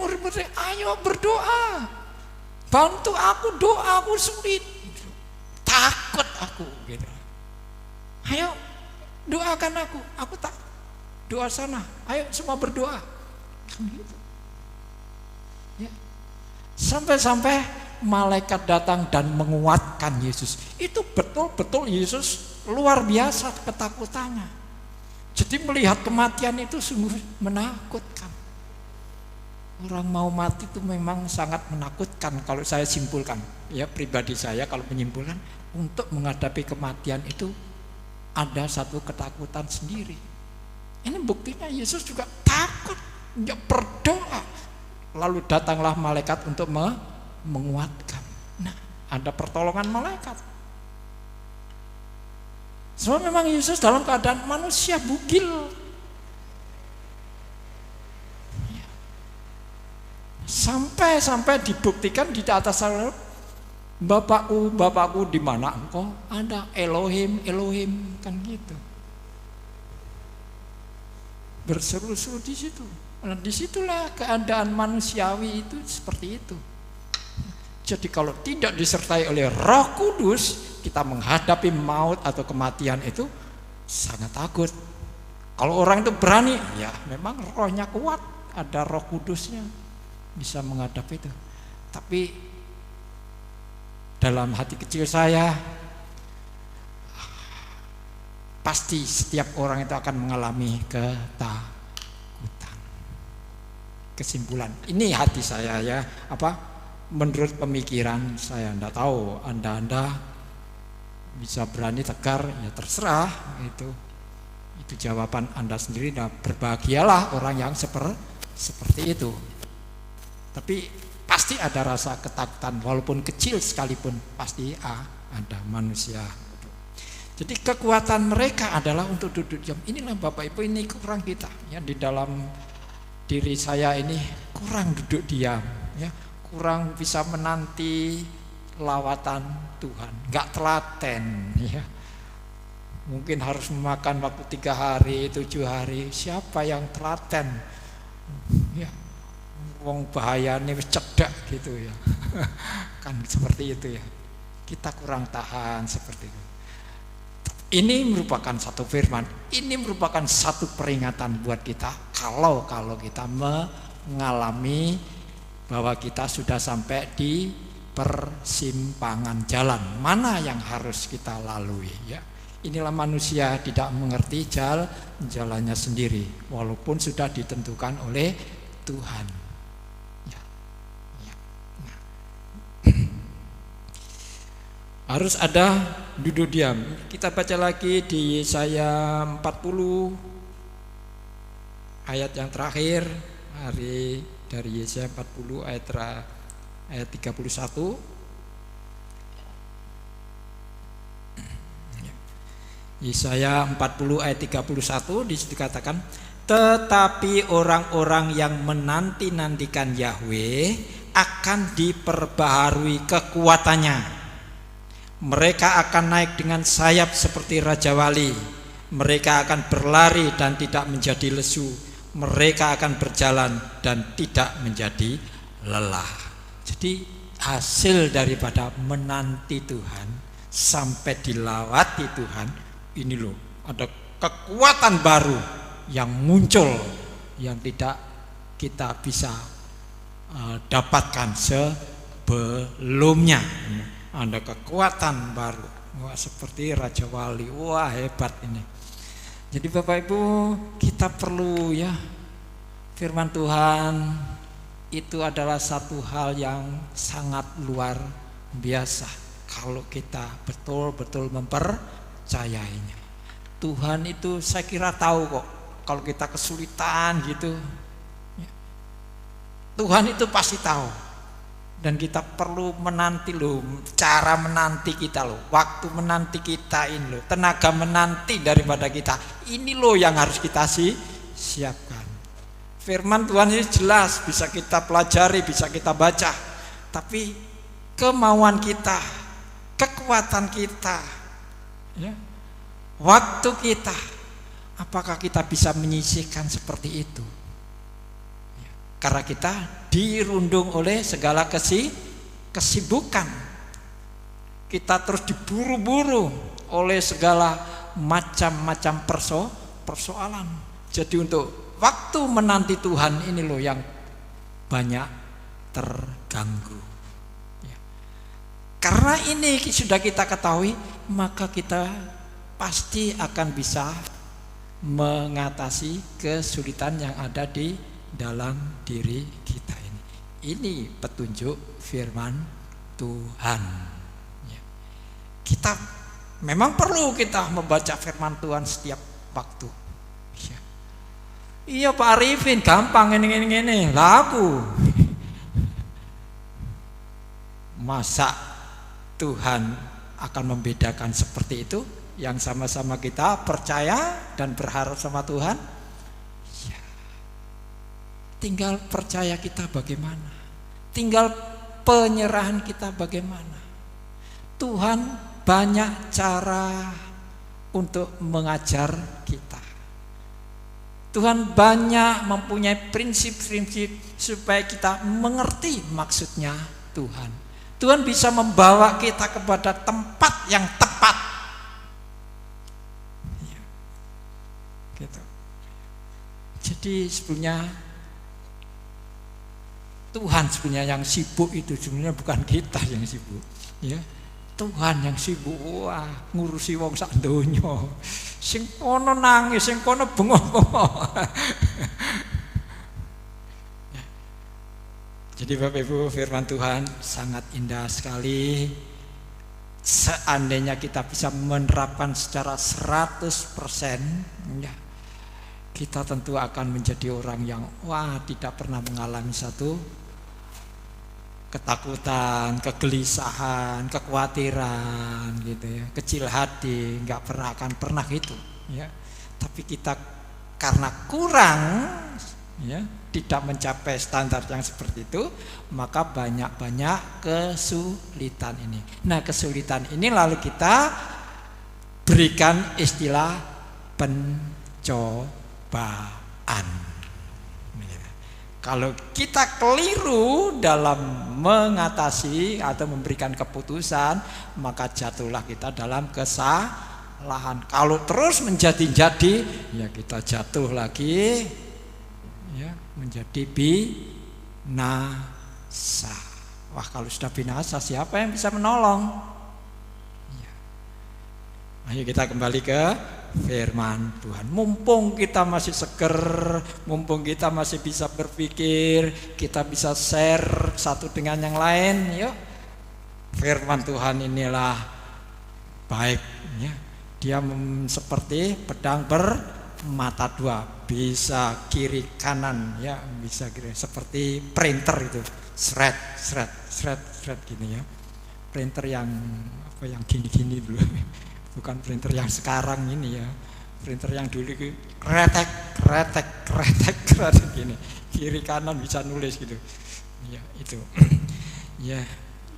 murid-murid, ayo berdoa. Bantu aku, doa aku sulit. Takut aku gitu. Ayo doakan aku tak doa sana. Ayo semua berdoa. Kan gitu. Ya. Sampai-sampai malaikat datang dan menguatkan Yesus. Itu betul-betul Yesus luar biasa ketakutannya. Jadi melihat kematian itu sungguh menakutkan. Orang mau mati itu memang sangat menakutkan kalau saya simpulkan. Ya, pribadi saya kalau menyimpulkan, untuk menghadapi kematian itu ada satu ketakutan sendiri. Ini buktinya Yesus juga takut, dia berdoa. Lalu datanglah malaikat untuk menguatkan. Nah, ada pertolongan malaikat. Soalnya memang Yesus dalam keadaan manusia bugil. Sampai dibuktikan di atas salib, Bapakku di mana engkau? Ada Elohim kan gitu. Berseru-seru di situ. Nah, disitulah keadaan manusiawi itu seperti itu. Jadi kalau tidak disertai oleh Roh Kudus, kita menghadapi maut atau kematian itu sangat takut. Kalau orang itu berani, ya memang rohnya kuat, ada Roh Kudusnya, bisa menghadapi itu. Tapi dalam hati kecil saya, pasti setiap orang itu akan mengalami ketakutan. Kesimpulan, ini hati saya ya, menurut pemikiran saya, Anda tahu, Anda bisa berani tegar, ya terserah, itu jawaban Anda sendiri. Nah, berbahagialah orang yang seperti itu. Tapi pasti ada rasa ketakutan, walaupun kecil sekalipun pasti ada manusia. Jadi kekuatan mereka adalah untuk duduk diam. Inilah Bapak Ibu, ini kurang kita ya, di dalam diri saya ini kurang duduk diam ya, kurang bisa menanti lawatan Tuhan, nggak telaten ya. Mungkin harus memakan waktu 3 hari, 7 hari. Siapa yang telaten ya, wong bahayane wis cedak gitu ya. Kan seperti itu ya, kita kurang tahan seperti itu. Ini merupakan satu firman, ini merupakan satu peringatan buat kita kalau kita mengalami bahwa kita sudah sampai di persimpangan jalan mana yang harus kita lalui ya. Inilah manusia tidak mengerti jalannya sendiri walaupun sudah ditentukan oleh Tuhan ya. Nah. Harus ada duduk diam. Kita baca lagi di Yesaya 40 ayat yang terakhir hari dari Yesaya 40 ayat 31. Yesaya 40 ayat 31 di situ dikatakan, tetapi orang-orang yang menanti-nantikan Yahweh akan diperbaharui kekuatannya. Mereka akan naik dengan sayap seperti Raja Wali. Mereka akan berlari dan tidak menjadi lesu. Mereka akan berjalan dan tidak menjadi lelah. Jadi hasil daripada menanti Tuhan sampai dilawati Tuhan, ini loh, ada kekuatan baru yang muncul yang tidak kita bisa dapatkan sebelumnya. Ada kekuatan baru. Wah, seperti Raja Wali. Wah, hebat ini. Jadi Bapak Ibu, kita perlu ya, firman Tuhan itu adalah satu hal yang sangat luar biasa kalau kita betul-betul mempercayainya. Tuhan itu saya kira tahu kok kalau kita kesulitan gitu. Tuhan itu pasti tahu. Dan kita perlu menanti loh, cara menanti kita loh, waktu menanti kita ini loh, tenaga menanti daripada kita ini loh yang harus kita siapkan. Firman Tuhan ini jelas, bisa kita pelajari, bisa kita baca, tapi kemauan kita kekuatan kita, ya, waktu kita, apakah kita bisa menyisihkan seperti itu? Ya, karena kita dirundung oleh segala kesibukan, kita terus diburu-buru oleh segala macam-macam persoalan. Jadi untuk waktu menanti Tuhan ini loh yang banyak terganggu. Ya. Karena ini sudah kita ketahui, maka kita pasti akan bisa mengatasi kesulitan yang ada di dalam diri kita ini. Ini petunjuk firman Tuhan. Ya. Kita memang perlu kita membaca firman Tuhan setiap waktu. Ya. Iya Pak Arifin, gampang ini laku. Masa Tuhan akan membedakan seperti itu? Yang sama-sama kita percaya dan berharap sama Tuhan, ya, tinggal percaya kita bagaimana, tinggal penyerahan kita bagaimana. Tuhan banyak cara untuk mengajar kita. Tuhan banyak mempunyai prinsip-prinsip supaya kita mengerti maksudnya Tuhan. Tuhan bisa membawa kita kepada tempat yang tepat. Gitu. Jadi sebenarnya Tuhan sebenarnya yang sibuk itu sebenarnya bukan kita yang sibuk, ya. Tuhan yang sibuk, wah, ngurusi wong sak donya. Sing kono nangis, sing kono bengok-bengok. Ya. Jadi Bapak Ibu, firman Tuhan sangat indah sekali. Seandainya kita bisa menerapkan secara 100%, ya, kita tentu akan menjadi orang yang tidak pernah mengalami satu ketakutan, kegelisahan, kekhawatiran gitu ya, kecil hati, nggak pernah gitu ya. Tapi kita karena kurang ya, tidak mencapai standar yang seperti itu, maka banyak kesulitan ini. Nah, kesulitan ini lalu kita berikan istilah pencobaan. Kalau kita keliru dalam mengatasi atau memberikan keputusan, maka jatuhlah kita dalam kesalahan. Kalau terus menjadi-jadi, ya kita jatuh lagi, ya, menjadi binasa. Wah, kalau sudah binasa, siapa yang bisa menolong? Ya. Ayo kita kembali ke firman Tuhan. Mumpung kita masih seger, mumpung kita masih bisa berpikir, kita bisa share satu dengan yang lain, yuk. Firman Tuhan inilah baik, ya. Dia seperti pedang bermata dua, bisa kiri kanan, ya, bisa kiri, seperti printer itu, shred gini ya. Printer yang gini dulu. Bukan printer yang sekarang ini ya, printer yang dulu kretek gini, kiri kanan bisa nulis gitu, ya itu. Ya,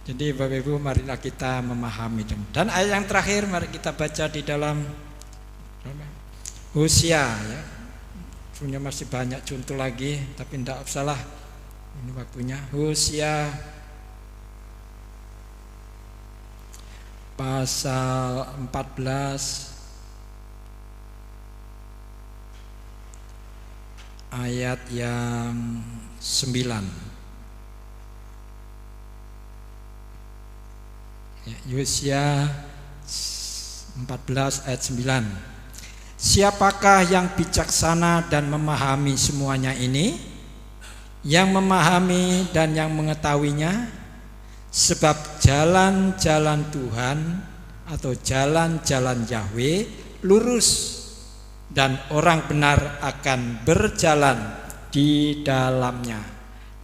jadi Bapak Ibu, marilah kita memahami. Dan ayat yang terakhir mari kita baca di dalam Hosea ya. Punya masih banyak contoh lagi, tapi tidak usahlah, ini waktunya. Hosea pasal 14 ayat yang 9. Hosea 14 ayat 9. Siapakah yang bijaksana dan memahami semuanya ini? Yang memahami dan yang mengetahuinya? Sebab jalan-jalan Tuhan atau jalan-jalan Yahweh lurus, dan orang benar akan berjalan di dalamnya.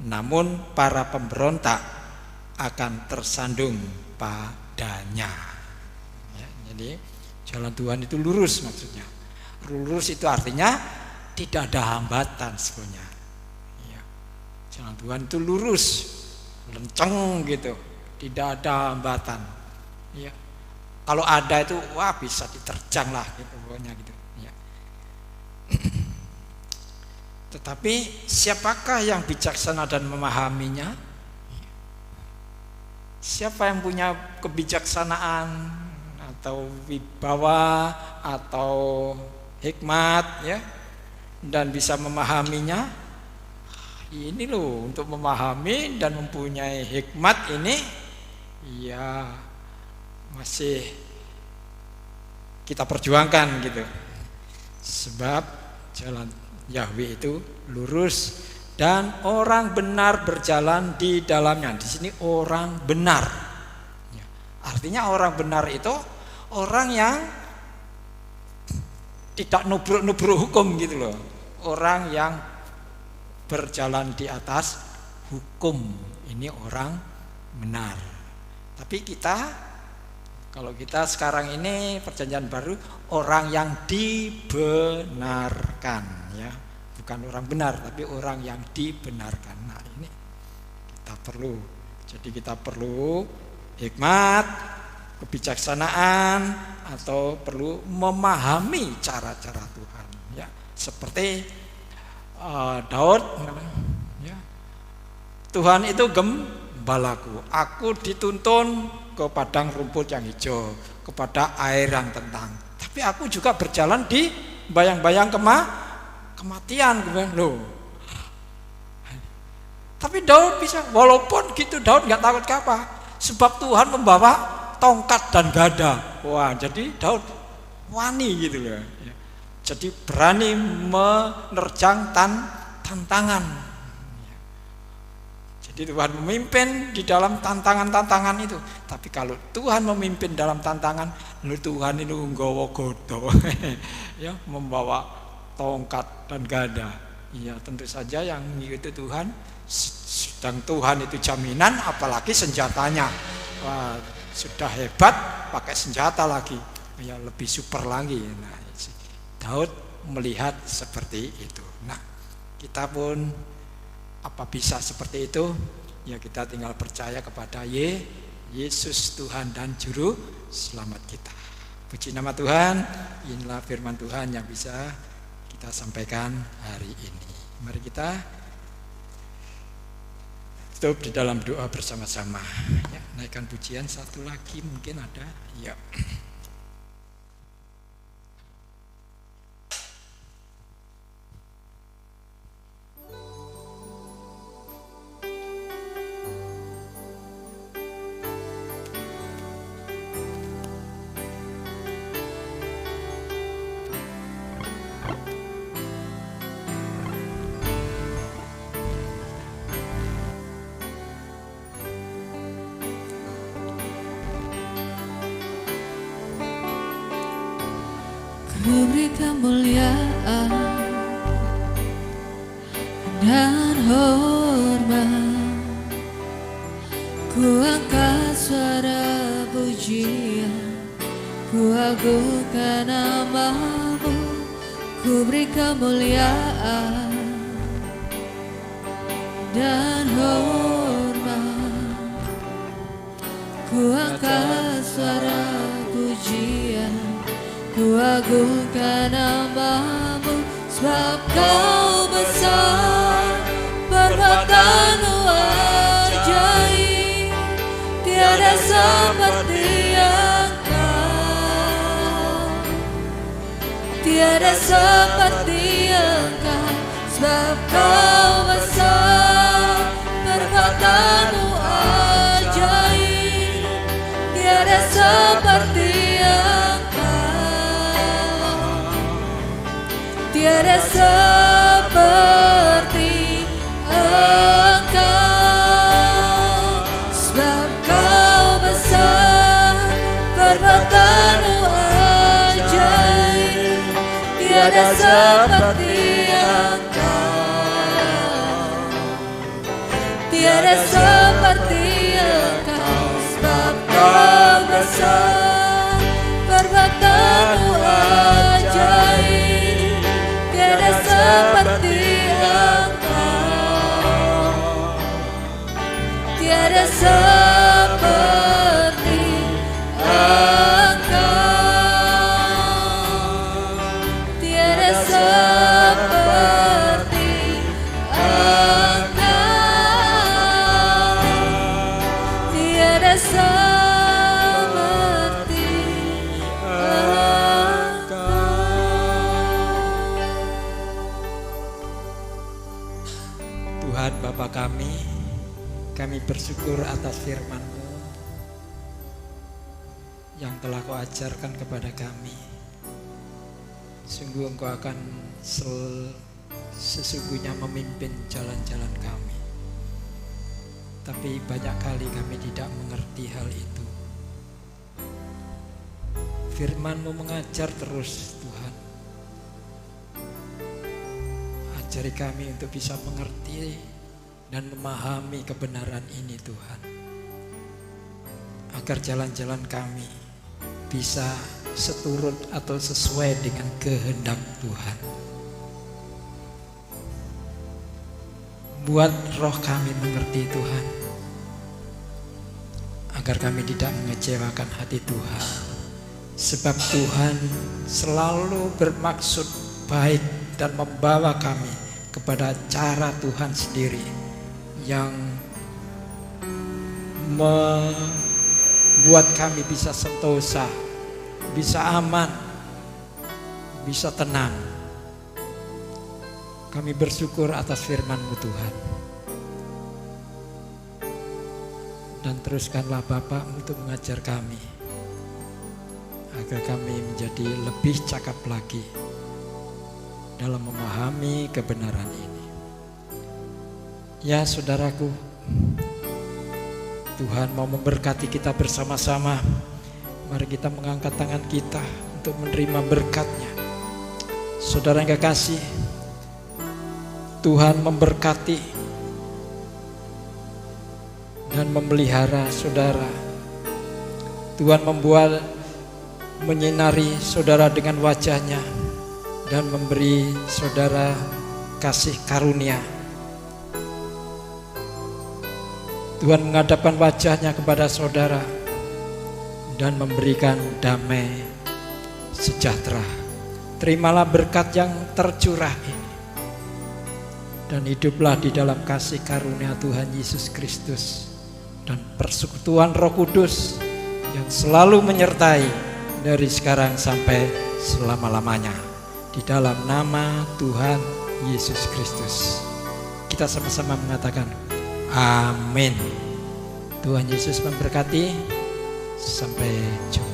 Namun para pemberontak akan tersandung padanya. Ya, jadi jalan Tuhan itu lurus maksudnya. Lurus itu artinya tidak ada hambatan sebenarnya. Ya, jalan Tuhan itu lurus, lenceng gitu, tidak ada hambatan. Ya. Kalau ada itu wah bisa diterjang lah gitu pokoknya gitu. Ya. Tetapi siapakah yang bijaksana dan memahaminya? Siapa yang punya kebijaksanaan atau wibawa atau hikmat ya dan bisa memahaminya? Ini loh, untuk memahami dan mempunyai hikmat ini ya masih kita perjuangkan gitu. Sebab jalan Yahweh itu lurus dan orang benar berjalan di dalamnya. Di sini orang benar. Ya. Artinya orang benar itu orang yang tidak nubruk-nubruk hukum gitu loh. Orang yang berjalan di atas hukum. Ini orang benar. Tapi kita, kalau kita sekarang ini perjanjian baru, orang yang dibenarkan ya. Bukan orang benar, tapi orang yang dibenarkan. Nah ini kita perlu. Jadi kita perlu hikmat, kebijaksanaan, atau perlu memahami cara-cara Tuhan. Ya, seperti Daud, ya, Tuhan itu gembalaku. Aku dituntun ke padang rumput yang hijau, kepada air yang tenang. Tapi aku juga berjalan di bayang-bayang kematian loh. Tapi Daud bisa, walaupun gitu Daud nggak takut apa, sebab Tuhan membawa tongkat dan gada. Wah, jadi Daud wani gitu loh. Jadi berani menerjang tantangan. Jadi Tuhan memimpin di dalam tantangan-tantangan itu. Tapi kalau Tuhan memimpin dalam tantangan, Tuhan itu nggawa godo, ya, membawa tongkat dan gada. Ya tentu saja yang itu Tuhan, sedang Tuhan itu jaminan, apalagi senjatanya. Wah, sudah hebat, pakai senjata lagi, ya lebih super lagi. Nah, Daud melihat seperti itu. Nah, kita pun apa bisa seperti itu? Ya kita tinggal percaya kepada Yesus Tuhan dan Juru Selamat kita. Puji nama Tuhan. Inilah firman Tuhan yang bisa kita sampaikan hari ini. Mari kita tutup di dalam doa bersama-sama. Ya, naikkan pujian satu lagi mungkin ada. Ya.
Ku beri kemuliaan dan hormat, ku angkat suara pujian, ku agungkan nama-Mu. Ku beri kemuliaan dan hormat, ku angkat suara pujian, ku agungkan nama-Mu. Sebab Kau besar, perbuatan-Mu ajaib, tiada seperti Engkau, tiada seperti Engkau. Sebab Kau besar, perbuatan-Mu ajaib, tiada seperti tiada seperti Engkau. Sebab Kau besar, perbuatan-Mu ajaib, tiada seperti Engkau, tiada seperti Engkau. Sebab Kau besar, perbuatan-Mu ajaib, tiada seperti Engkau, tiada seperti seperti Engkau, tiada seperti Engkau.
Tuhan Bapa kami bersyukur atas firman-Mu yang telah Kau ajarkan kepada kami. Sungguh Engkau akan sesungguhnya memimpin jalan-jalan kami. Tapi banyak kali kami tidak mengerti hal itu. Firman-Mu mengajar terus Tuhan. Ajari kami untuk bisa mengerti dan memahami kebenaran ini Tuhan. Agar jalan-jalan kami bisa seturut atau sesuai dengan kehendak Tuhan. Buat roh kami mengerti Tuhan, agar kami tidak mengecewakan hati Tuhan. Sebab Tuhan selalu bermaksud baik dan membawa kami kepada cara Tuhan sendiri yang membuat kami bisa sentosa, bisa aman, bisa tenang. Kami bersyukur atas firman-Mu Tuhan. Dan teruskanlah Bapa untuk mengajar kami, agar kami menjadi lebih cakap lagi dalam memahami kebenaran ini. Ya saudaraku, Tuhan mau memberkati kita bersama-sama. Mari kita mengangkat tangan kita untuk menerima berkat-Nya. Saudara yang kekasih, Tuhan memberkati dan memelihara saudara. Tuhan menyinari saudara dengan wajah-Nya dan memberi saudara kasih karunia. Tuhan menghadapkan wajah-Nya kepada saudara dan memberikan damai sejahtera. Terimalah berkat yang tercurah ini dan hiduplah di dalam kasih karunia Tuhan Yesus Kristus dan persekutuan Roh Kudus yang selalu menyertai dari sekarang sampai selama-lamanya. Di dalam nama Tuhan Yesus Kristus kita sama-sama mengatakan amin. Tuhan Yesus memberkati. Sampai jumpa.